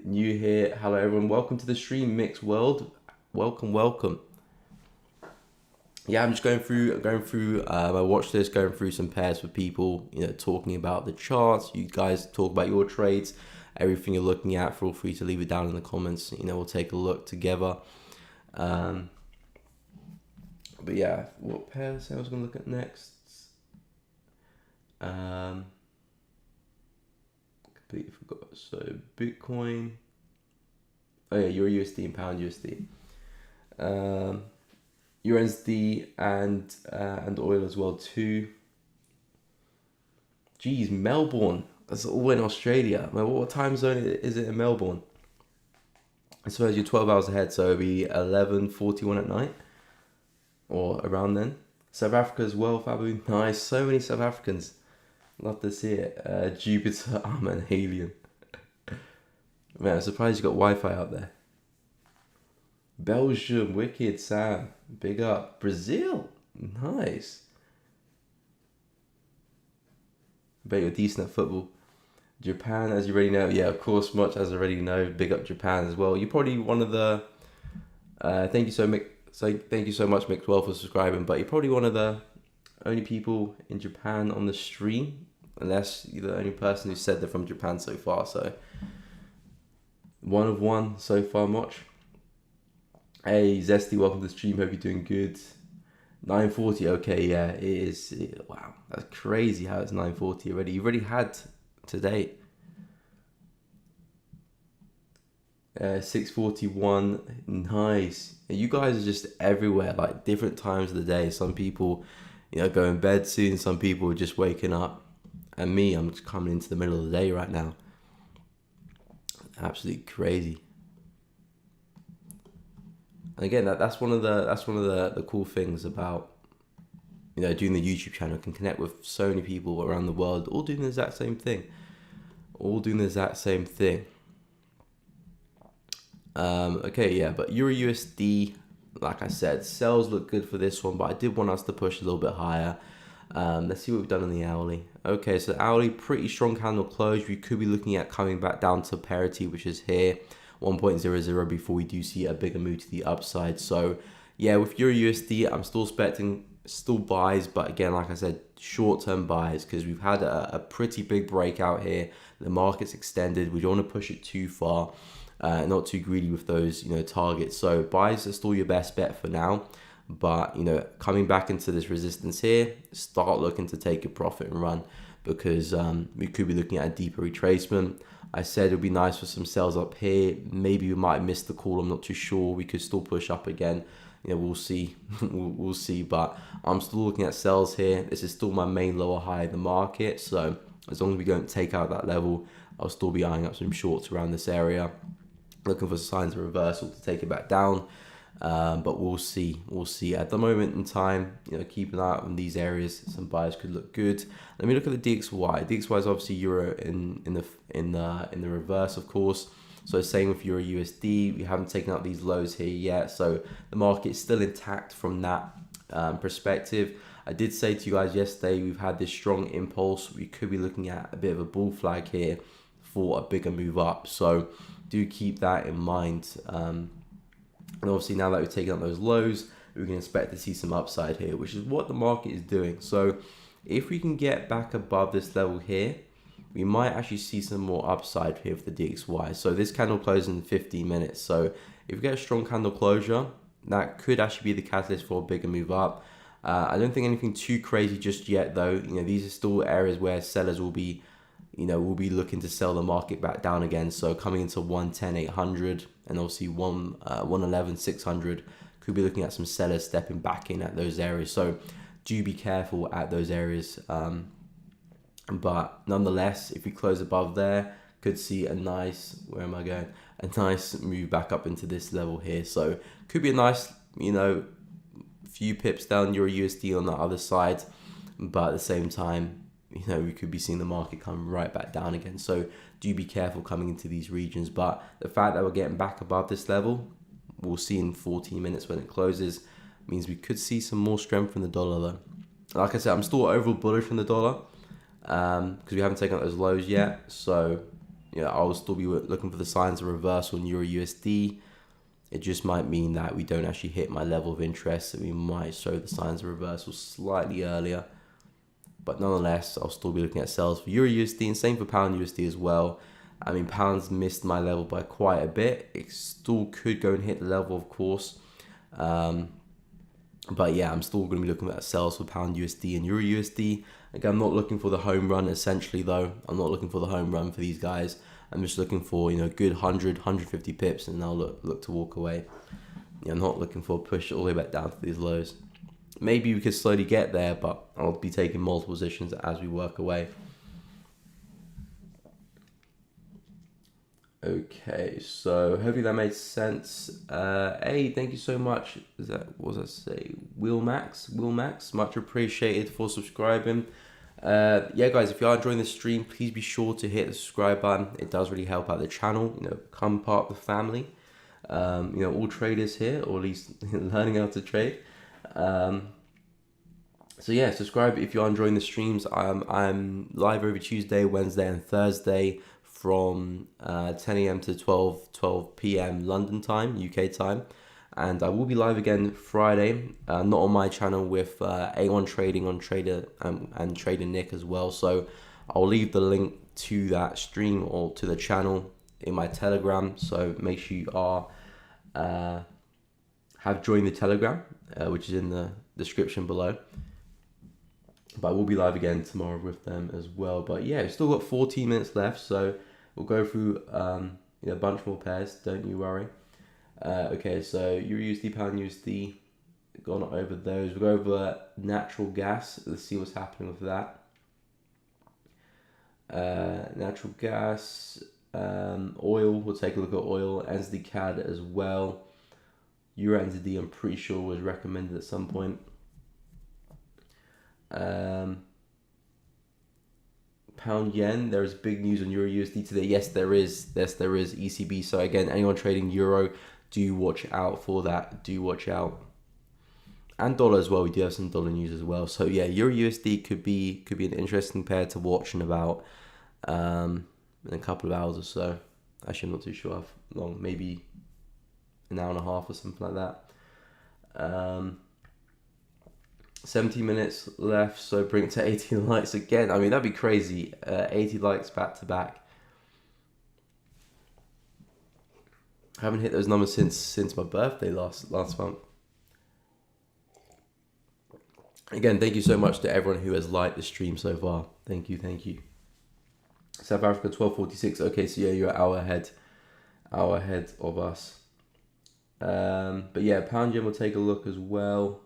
here. Hello everyone. Welcome to the stream, Mixed World. Welcome. Yeah, I'm just going through my watch list, going through some pairs for people, talking about the charts. You guys talk about your trades, everything you're looking at. Feel free to leave it down in the comments. We'll take a look together. But yeah, what pairs I was going to look at next? Completely forgot. So Bitcoin. Oh yeah, Euro USD and Pound USD. USD and oil as well too. Geez, Melbourne. That's all in Australia. What time zone is it in Melbourne? I suppose you're 12 hours ahead, so it'll be 11:41 at night, or around then. South Africa as well, Fabu. Nice, so many South Africans. Love to see it. Jupiter, I'm an alien. Man, I'm surprised you got Wi-Fi out there. Belgium, wicked, Sam. Big up. Brazil. Nice. I bet you're decent at football. Japan, as you already know, yeah, of course, much as I already know, big up Japan as well. You're probably one of the, thank you thank you so much, Mick12, for subscribing, but you're probably one of the only people in Japan on the stream, unless you're the only person who said they're from Japan so far, so one of one so far, much. Hey, Zesty, welcome to the stream, hope you're doing good. 9:40, okay, yeah, it is, wow, that's crazy how it's 9:40 already. You've already had today. 6:41, nice. You guys are just everywhere, like different times of the day. Some people, go in bed soon. Some people are just waking up, and me, I'm just coming into the middle of the day right now. Absolutely crazy. And again, that's one of the cool things about doing the YouTube channel. Can connect with so many people around the world, all doing the exact same thing. Okay, yeah, but Euro USD, like I said, sales look good for this one, but I did want us to push a little bit higher. Let's see what we've done on the hourly. Okay, so hourly, pretty strong candle close. We could be looking at coming back down to parity, which is here, 1.00, before we do see a bigger move to the upside. So yeah, with Euro USD, I'm still expecting buys, but again, like I said, short-term buys, because we've had a pretty big breakout here. The market's extended. We don't want to push it too far. Not too greedy with those, targets. So buys are still your best bet for now. But, coming back into this resistance here, start looking to take a profit and run, because we could be looking at a deeper retracement. I said it would be nice for some sales up here. Maybe we might miss the call. I'm not too sure. We could still push up again. We'll see. we'll see. But I'm still looking at sales here. This is still my main lower high in the market. So as long as we don't take out that level, I'll still be eyeing up some shorts around this area, looking for signs of reversal to take it back down. But we'll see. At the moment in time, keep an eye out on these areas. Some buyers could look good. Let me look at the DXY. DXY is obviously euro in the reverse, of course. So same with Euro USD. We haven't taken out these lows here yet, so the market is still intact from that perspective. I did say to you guys yesterday, we've had this strong impulse. We could be looking at a bit of a bull flag here for a bigger move up. So do keep that in mind. And obviously now that we've taken out those lows, we can expect to see some upside here, which is what the market is doing. So if we can get back above this level here, we might actually see some more upside here for the DXY. So this candle closes in 15 minutes. So if we get a strong candle closure, that could actually be the catalyst for a bigger move up. I don't think anything too crazy just yet, though. These are still areas where sellers will be looking to sell the market back down again. So coming into 110,800 and obviously 111,600, could be looking at some sellers stepping back in at those areas. So do be careful at those areas. But nonetheless, if we close above there, could see a nice, a nice move back up into this level here. So could be a nice, few pips down Euro USD on the other side. But at the same time, we could be seeing the market come right back down again. So do be careful coming into these regions. But the fact that we're getting back above this level, we'll see in 14 minutes when it closes, means we could see some more strength in the dollar though. Like I said, I'm still overall bullish on the dollar because we haven't taken out those lows yet. So I'll still be looking for the signs of reversal in Euro USD. It just might mean that we don't actually hit my level of interest, and we might show the signs of reversal slightly earlier. But nonetheless, I'll still be looking at sales for Euro USD, and same for Pound USD as well. I mean, Pound's missed my level by quite a bit. It still could go and hit the level, of course. But yeah, I'm still going to be looking at sales for Pound USD and Euro USD. Again, I'm not looking for the home run, essentially, though. I'm not looking for the home run for these guys. I'm just looking for, good 100, 150 pips, and I'll look to walk away. I'm not looking for a push all the way back down to these lows. Maybe we could slowly get there, but I'll be taking multiple positions as we work away. Okay, so hopefully that made sense. Hey, thank you so much. What does that say? Will Max, much appreciated for subscribing. Yeah, guys, if you are enjoying the stream, please be sure to hit the subscribe button. It does really help out the channel. Become part of the family. All traders here, or at least learning how to trade. So yeah, subscribe if you are enjoying the streams. I'm live every Tuesday, Wednesday, and Thursday from 10 a.m. to 12 p.m. London time, UK time. And I will be live again Friday, not on my channel, with A1 Trading on Trader and Trader Nick as well. So I'll leave the link to that stream or to the channel in my Telegram. So make sure you are have joined the Telegram, which is in the description below. But we'll be live again tomorrow with them as well. But yeah, we've still got 14 minutes left, so we'll go through a bunch more pairs. Don't you worry. Okay, so Euro USD, Pound USD, gone over those. We'll go over natural gas. Let's see what's happening with that. Natural gas, oil. We'll take a look at oil. NZD CAD as well. Euro NZD, I'm pretty sure was recommended at some point. Pound yen, there is big news on Euro USD today. Yes, there is ECB. So again, anyone trading euro, do watch out for that. Do watch out. And dollar as well. We do have some dollar news as well. So yeah, Euro USD could be an interesting pair to watch in about in a couple of hours or so. Actually, I'm not too sure how long. Maybe an hour and a half or something like that. 70 minutes left, so bring it to 80 likes again. I mean, that'd be crazy. 80 likes back to back. I haven't hit those numbers since my birthday last month. Again, thank you so much to everyone who has liked the stream so far. Thank you. South Africa 12:46. Okay, so yeah, you're an hour ahead of us. But yeah, pound yen, we'll take a look as well.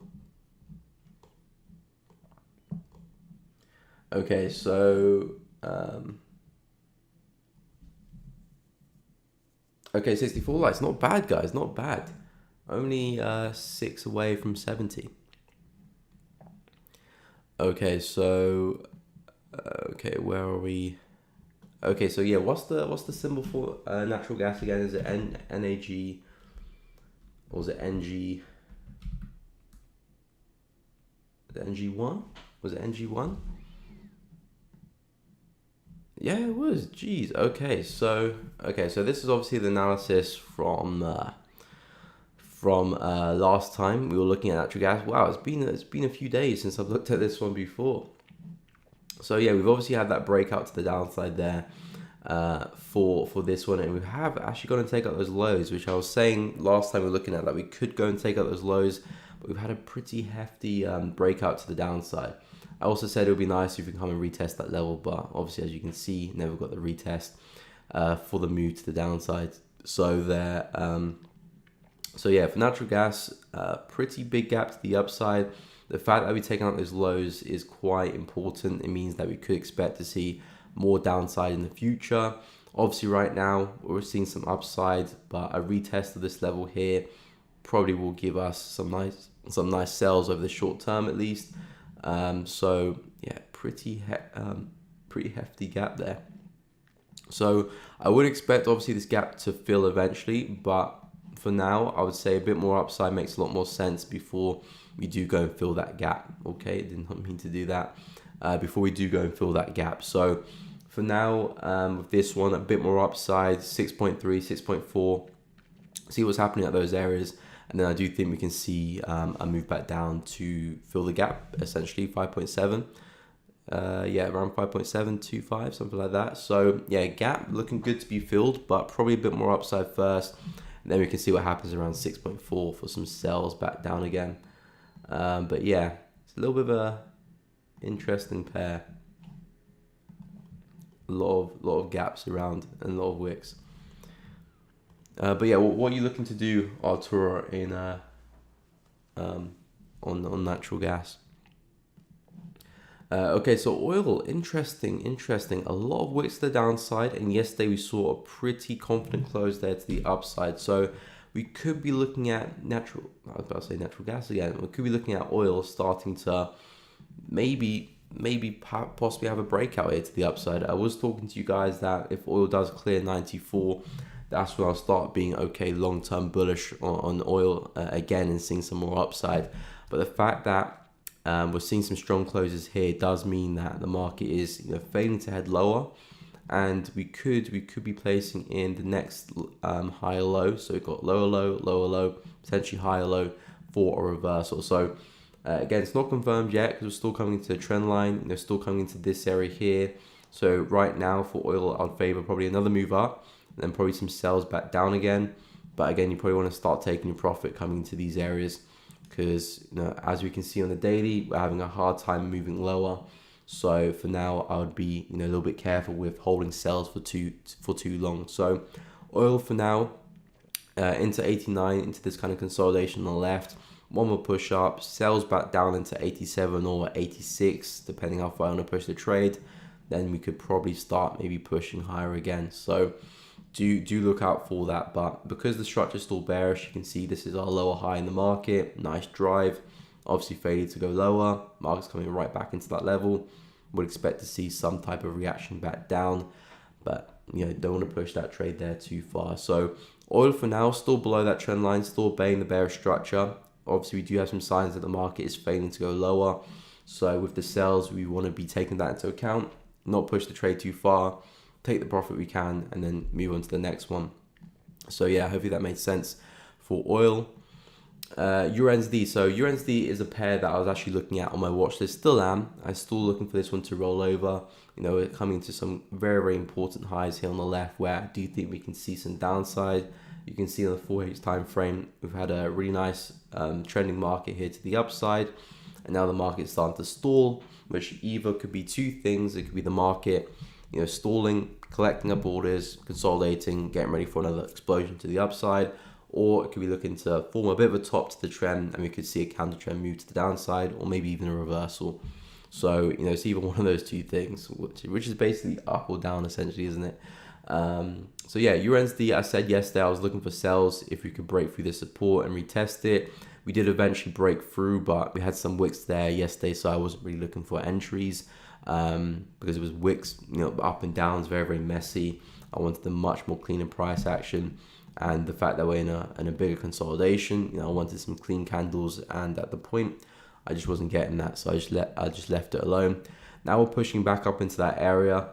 Okay, so okay, 64 likes, not bad, guys, not bad. Only 6 away from 70. Okay, so okay, where are we? Okay, so yeah, what's the symbol for natural gas again? Is it NAG or is it NG? The NG1? Was it NG1? Yeah, it was. Jeez. Okay, so this is obviously the analysis from last time we were looking at natural gas. Wow, it's been a few days since I've looked at this one before. So yeah, we've obviously had that breakout to the downside there for this one, and we have actually gone and take out those lows, which I was saying last time we were looking at that we could go and take out those lows, but we've had a pretty hefty breakout to the downside. I also said it would be nice if we can come and retest that level, but obviously, as you can see, never got the retest for the move to the downside. So there, so yeah, for natural gas, pretty big gap to the upside. The fact that we've taken out those lows is quite important. It means that we could expect to see more downside in the future. Obviously, right now we're seeing some upside, but a retest of this level here probably will give us some nice sells over the short term at least. So yeah, pretty hefty gap there. So I would expect obviously this gap to fill eventually, but for now I would say a bit more upside makes a lot more sense before we do go and fill that gap. Okay, did not mean to do that. Before we do go and fill that gap. So for now, with this one, a bit more upside, 6.3, 6.4. See what's happening at those areas. And then I do think we can see a move back down to fill the gap, essentially 5.7. Yeah, around 5.725, something like that. So yeah, gap looking good to be filled, but probably a bit more upside first. And then we can see what happens around 6.4 for some sells back down again. But yeah, it's a little bit of a interesting pair. A lot of gaps around and a lot of wicks. But yeah, what are you looking to do, Arturo, in on natural gas? Okay, so oil, interesting. A lot of wicks to the downside, and yesterday we saw a pretty confident close there to the upside. So we could be looking at natural gas again. We could be looking at oil starting to maybe possibly have a breakout here to the upside. I was talking to you guys that if oil does clear 94, that's when I'll start being long-term bullish on oil again and seeing some more upside. But the fact that We're seeing some strong closes here. It does mean that the market is failing to head lower, and we could be placing in the next higher low. So we've got lower low, potentially higher low for a reversal. So again, it's not confirmed yet because we're still coming into the trend line. Still coming into this area here. So right now for oil, I'd favor probably another move up, and then probably some sells back down again. But again, you probably want to start taking your profit coming into these areas, because as we can see on the daily, we're having a hard time moving lower. So for now, I would be a little bit careful with holding sells for too long. So oil for now, into 89, into this kind of consolidation on the left. One more push up, sells back down into 87 or 86, depending how far I want to push the trade. Then we could probably start maybe pushing higher again. So do look out for that. But because the structure is still bearish, you can see this is our lower high in the market. Nice drive. Obviously failure to go lower. Market's coming right back into that level. Would expect to see some type of reaction back down, but don't want to push that trade there too far. So oil for now still below that trend line, still obeying the bearish structure. Obviously we do have some signs that the market is failing to go lower. So with the sells, we want to be taking that into account, not push the trade too far, take the profit we can, and then move on to the next one. So yeah, hopefully that made sense for oil. USD. So USD is a pair that I was actually looking at on my watch list. Still am. I'm still looking for this one to roll over. We're coming to some very, very important highs here on the left, where I do think we can see some downside. You can see on the 4H time frame, we've had a really nice trending market here to the upside, and now the market's starting to stall, which either could be two things. It could be the market stalling, collecting up orders, consolidating, getting ready for another explosion to the upside, or it could be looking to form a bit of a top to the trend, and we could see a counter trend move to the downside, or maybe even a reversal. So it's either one of those two things, which is basically up or down essentially, isn't it? So yeah, USD, I said yesterday I was looking for sells if we could break through the support and retest it. We did eventually break through, but we had some wicks there yesterday, so I wasn't really looking for entries because it was wicks, up and down, very, very messy. I wanted a much more cleaner price action, and the fact that we're in a bigger consolidation, I wanted some clean candles, and at the point I just wasn't getting that, so I just left it alone. Now we're pushing back up into that area,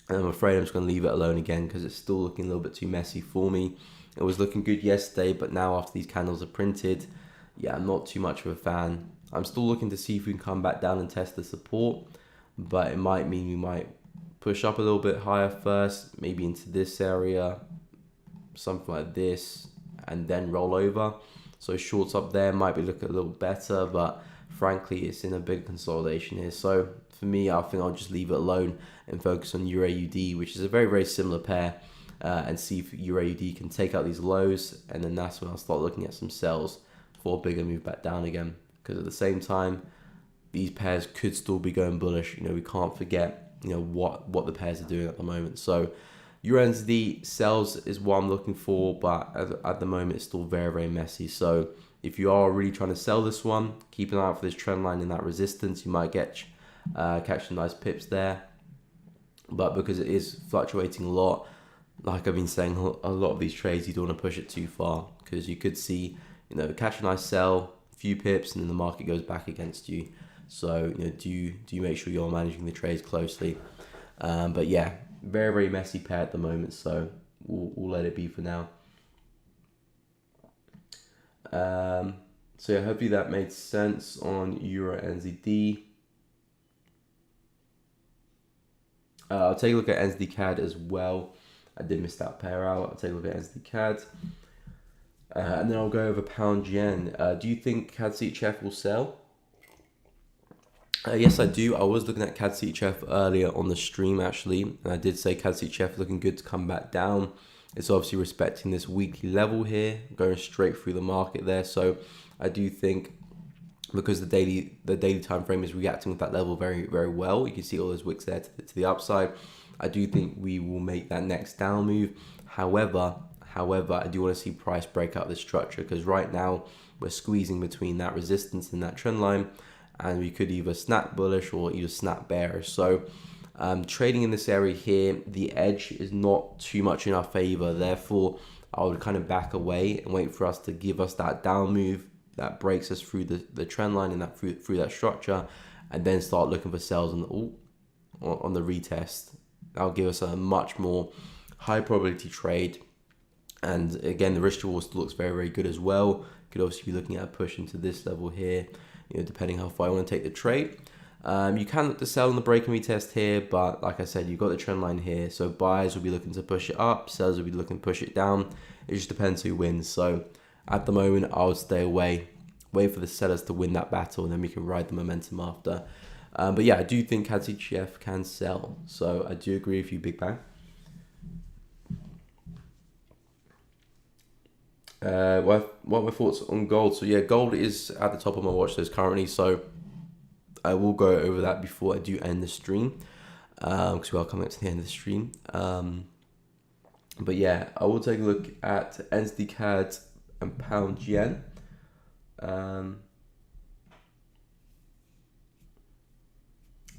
and I'm afraid I'm just going to leave it alone again because it's still looking a little bit too messy for me. It was looking good yesterday, but now after these candles are printed, yeah, I'm not too much of a fan. I'm still looking to see if we can come back down and test the support, but it might mean we might push up a little bit higher first, maybe into this area, something like this, and then roll over. So shorts up there might be looking a little better, but frankly it's in a big consolidation here. So for me, I think I'll just leave it alone and focus on EUR/USD, which is a very, very similar pair, and see if EUR/USD can take out these lows, and then that's when I'll start looking at some sells for a bigger move back down again. Because at the same time, these pairs could still be going bullish. We can't forget what the pairs are doing at the moment. So USD sells is what I'm looking for, but at the moment it's still very, very messy. So if you are really trying to sell this one, keep an eye out for this trend line in that resistance. You might catch some nice pips there, but because it is fluctuating a lot, like I've been saying, a lot of these trades you don't want to push it too far, because you could see catch a nice sell, a few pips, and then the market goes back against you. So do make sure you're managing the trades closely. But yeah, very, very messy pair at the moment, so we'll let it be for now. So yeah, hopefully that made sense on Euro NZD. I'll take a look at NZD CAD as well. I did miss that pair out. I'll take a look at NZD CAD. And then I'll go over pound yen. Do you think CAD CHF will sell? Yes, I do. I was looking at CAD CHF earlier on the stream actually, and I did say CAD CHF looking good to come back down. It's obviously respecting this weekly level here, going straight through the market there. So I do think, because the daily time frame is reacting with that level very, very well. You can see all those wicks there to the upside. I do think we will make that next down move. However, I do want to see price break out this structure, because right now we're squeezing between that resistance and that trend line, and we could either snap bullish or either snap bearish. So trading in this area here, the edge is not too much in our favor. Therefore, I would kind of back away and wait for us to give us that down move, that breaks us through the trend line and that through that structure, and then start looking for sells on the retest. That'll give us a much more high probability trade. And again, the risk reward still looks very, very good as well. Could obviously be looking at a push into this level here, depending how far you want to take the trade. You can look to sell on the break and retest here, but like I said, you've got the trend line here. So buyers will be looking to push it up, sellers will be looking to push it down. It just depends who wins. So at the moment, I would stay away, wait for the sellers to win that battle, and then we can ride the momentum after. But yeah, I do think CAD CHF can sell. So I do agree with you, Big Bang. What are my thoughts on gold? So yeah, gold is at the top of my watch list currently. So I will go over that before I do end the stream, because we are coming up to the end of the stream. But yeah, I will take a look at NZD CAD and pound yen.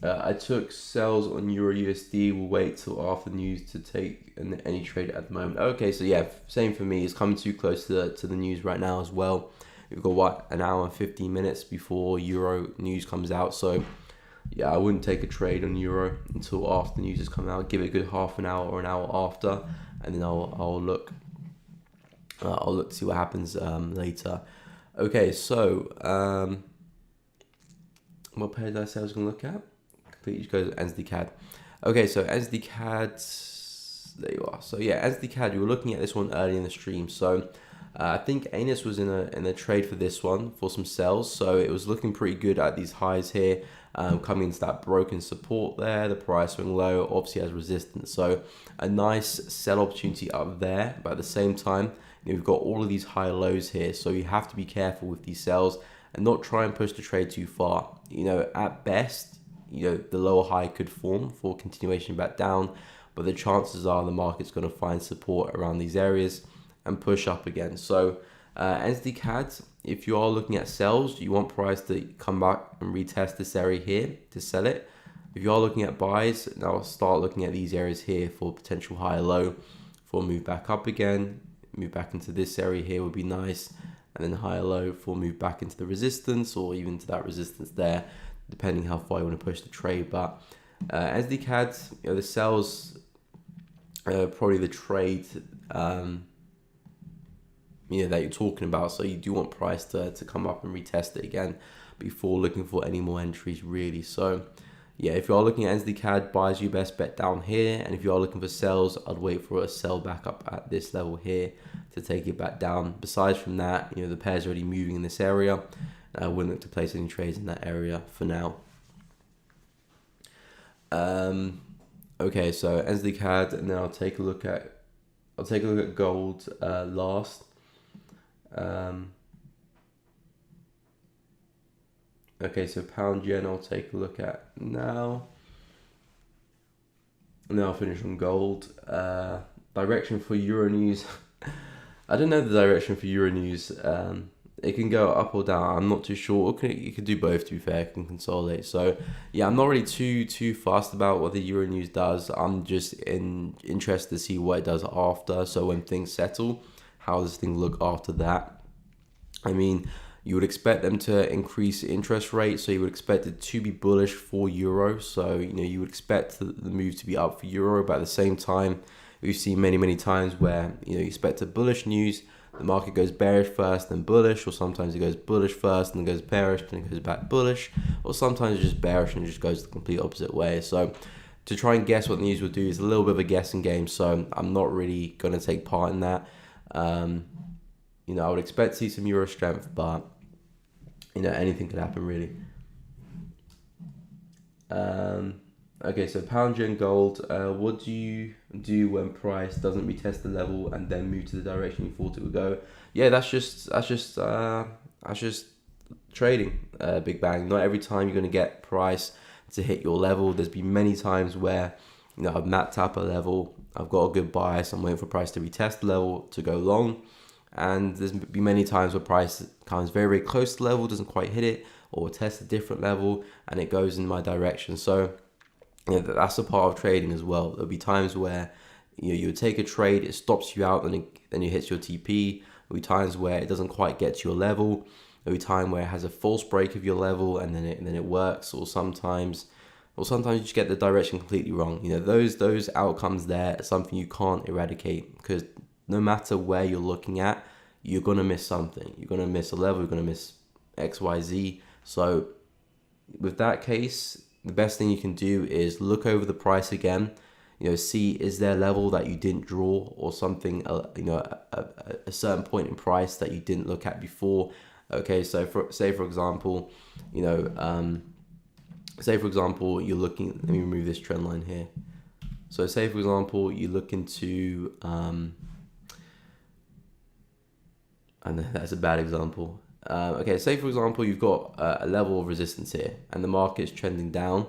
I took sells on Euro USD. We'll wait till after news to take any trade at the moment. Okay, so yeah, same for me. It's coming too close to the news right now as well. We've got an hour and 15 minutes before Euro news comes out. So yeah, I wouldn't take a trade on Euro until after news has come out. Give it a good half an hour or an hour after, and then I'll look to see what happens later. Okay, so what pair did I say I was going to look at? Completely goes NZD CAD. Okay, so NZD CAD, there you are. So yeah, NZD CAD, we were looking at this one early in the stream. So I think Anus was in a trade for this one for some sells. So it was looking pretty good at these highs here, coming into that broken support there. The price swing low, obviously has resistance. So a nice sell opportunity up there, but at the same time, we've got all of these high lows here. So you have to be careful with these sells and not try and push the trade too far. At best, the lower high could form for continuation back down, but the chances are the market's going to find support around these areas and push up again. So NZD CAD, if you are looking at sells, you want price to come back and retest this area here to sell it. If you are looking at buys, now start looking at these areas here for potential higher low, for move back up again, move back into this area here would be nice, and then higher low for move back into the resistance or even to that resistance there, depending how far you want to push the trade. But NZD CAD, the sells, probably the trade that you're talking about. So you do want price to come up and retest it again before looking for any more entries really. So yeah, if you are looking at NZD CAD, buys you best bet down here, and if you are looking for sells, I'd wait for a sell back up at this level here to take it back down. Besides from that, the pair's already moving in this area. I wouldn't look to place any trades in that area for now. Okay, so NZD CAD, and then I'll take a look at gold last. Okay, so pound yen I'll take a look at now. And then I'll finish on gold. Direction for Euro news. I don't know the direction for Euro news. It can go up or down. I'm not too sure. You could do both, to be fair. It can consolidate. So yeah, I'm not really too fast about what the Euro news does. I'm just interested to see what it does after. So when things settle, how does things look after that? I mean, you would expect them to increase interest rates, so you would expect it to be bullish for Euro. So you would expect the move to be up for Euro, but at the same time, we've seen many times where you expect a bullish news, the market goes bearish first, then bullish, or sometimes it goes bullish first and then goes bearish, then it goes back bullish, or sometimes it's just bearish and it just goes the complete opposite way. So to try and guess what the news will do is a little bit of a guessing game. So I'm not really going to take part in that. I would expect to see some Euro strength, but anything could happen really. Okay, so pound yen gold. What do you do when price doesn't retest the level and then move to the direction you thought it would go? Yeah, that's just trading. Big Bang. Not every time you're gonna get price to hit your level. There's been many times where I've mapped up a level. I've got a good bias. I'm waiting for price to retest the level to go long. And there's been many times where price comes very close to the level, doesn't quite hit it, or test a different level, and it goes in my direction. So that's a part of trading as well. There'll be times where you would take a trade, it stops you out, then it hits your TP. There'll be times where it doesn't quite get to your level, There'll be time where it has a false break of your level and then it works, or sometimes you just get the direction completely wrong. You know, those outcomes there are something you can't eradicate, because no matter where you're looking at, you're gonna miss something. You're gonna miss a level, you're gonna miss XYZ. So with that case, the best thing you can do is look over the price again. You know, see, is there a level that you didn't draw, or something, you know, a certain point in price that you didn't look at before. Okay, so say for example, you know, say for example, you're looking, let me remove this trend line here. So say for example, you look into, and that's a bad example. Okay, say for example, you've got a level of resistance here and the market's trending down,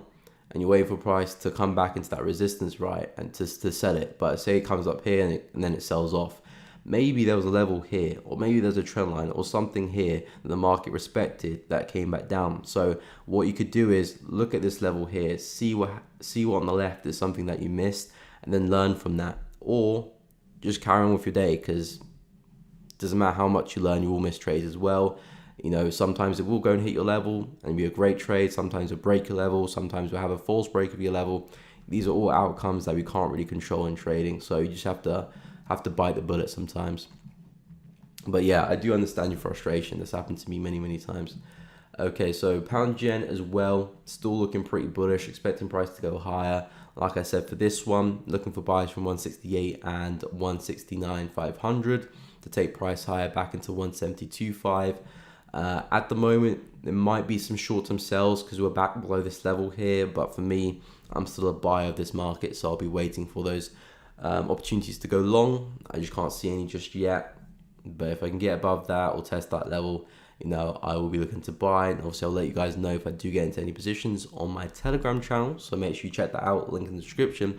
and you're waiting for price to come back into that resistance, right, and to sell it. But say it comes up here and then it sells off. Maybe there was a level here, or maybe there's a trend line or something here that the market respected that came back down. So what you could do is look at this level here, see what on the left is something that you missed, and then learn from that. Or just carry on with your day, because it doesn't matter how much you learn, you will miss trades as well. You know, sometimes it will go and hit your level and be a great trade. Sometimes it'll break your level. Sometimes you'll have a false break of your level. These are all outcomes that we can't really control in trading. So you just have to bite the bullet sometimes. But yeah, I do understand your frustration. This happened to me many times. Okay, so pound yen as well, still looking pretty bullish, expecting price to go higher. Like I said, for this one, looking for buys from 168 and 169.500 to take price higher back into 172.5. At the moment, there might be some short-term sells because we're back below this level here, but for me, I'm still a buyer of this market, so I'll be waiting for those opportunities to go long. I just can't see any just yet, but if I can get above that or test that level, you know, I will be looking to buy. And obviously I'll let you guys know if I do get into any positions on my Telegram channel, so make sure you check that out, link in the description.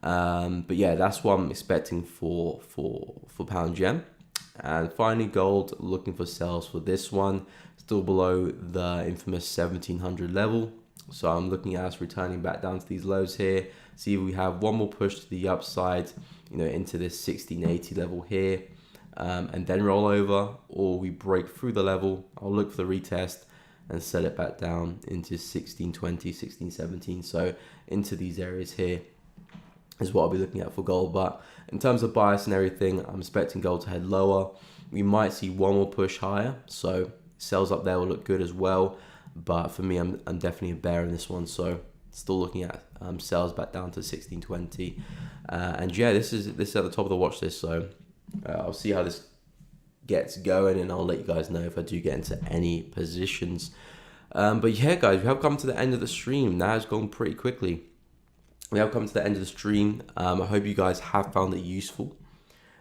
But yeah, that's what I'm expecting for pound yen. And finally, gold, looking for sales for this one, still below the infamous 1700 level. So I'm looking at us returning back down to these lows here. See if we have one more push to the upside, you know, into this 1680 level here, and then roll over, or we break through the level. I'll look for the retest and sell it back down into 1620, 1617. So into these areas here is what I'll be looking at for gold. But in terms of bias and everything, I'm expecting gold to head lower. We might see one more push higher, so sales up there will look good as well. But for me, I'm definitely a bear in this one, so still looking at sales back down to 1620. And yeah, this is at the top of the watch list, so I'll see how this gets going, and I'll let you guys know if I do get into any positions. But yeah, guys, we have come to the end of the stream. Now it's gone pretty quickly. We have come to the end of the stream. I hope you guys have found it useful.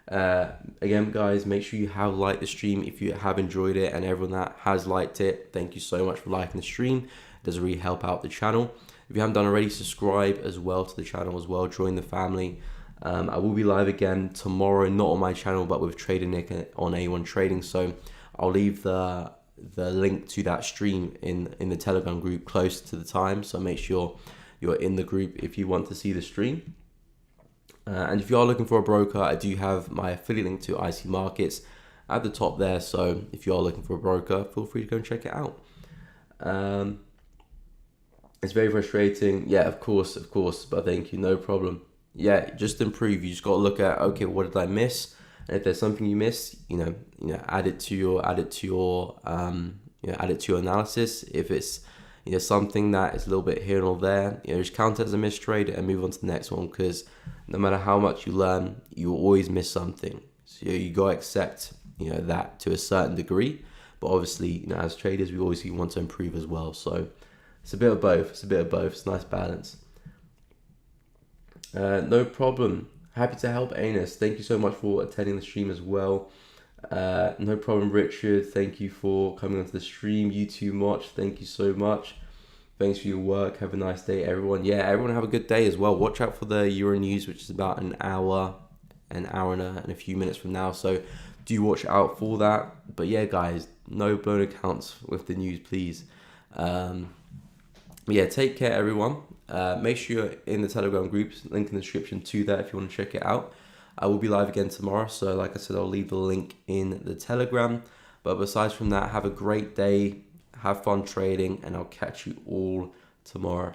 Again, guys, make sure you have liked the stream if you have enjoyed it, and everyone that has liked it, thank you so much for liking the stream. It does really help out the channel. If you haven't done already, subscribe as well to the channel as well. Join the family. I will be live again tomorrow, not on my channel, but with Trader Nick on A1 Trading. So I'll leave the link to that stream in the Telegram group close to the time. So make sure you're in the group if you want to see the stream. And if you are looking for a broker, I do have my affiliate link to IC Markets at the top there. So if you are looking for a broker, feel free to go and check it out. It's very frustrating. Yeah, of course, but thank you, no problem. Yeah, just improve. You just got to look at, okay, what did I miss? And if there's something you missed, you know, add it to your analysis. If it's, you know, something that is a little bit here or there, you know, just count it as a missed trade and move on to the next one, because no matter how much you learn, you will always miss something. So you got to accept, you know, that to a certain degree. But obviously, you know, as traders, we always want to improve as well. So it's a bit of both. It's a nice balance. No problem. Happy to help, Anus. Thank you so much for attending the stream as well. No problem, Richard. Thank you for coming onto the stream. You too much. Thank you so much. Thanks for your work. Have a nice day, everyone. Yeah, everyone have a good day as well. Watch out for the Euro News, which is about an hour and a few minutes from now. So do watch out for that. But yeah, guys, no blown accounts with the news, please. Yeah, take care, everyone. Make sure you're in the Telegram groups, link in the description to that if you want to check it out. I will be live again tomorrow, so like I said, I'll leave the link in the Telegram. But besides from that, have a great day, have fun trading, and I'll catch you all tomorrow.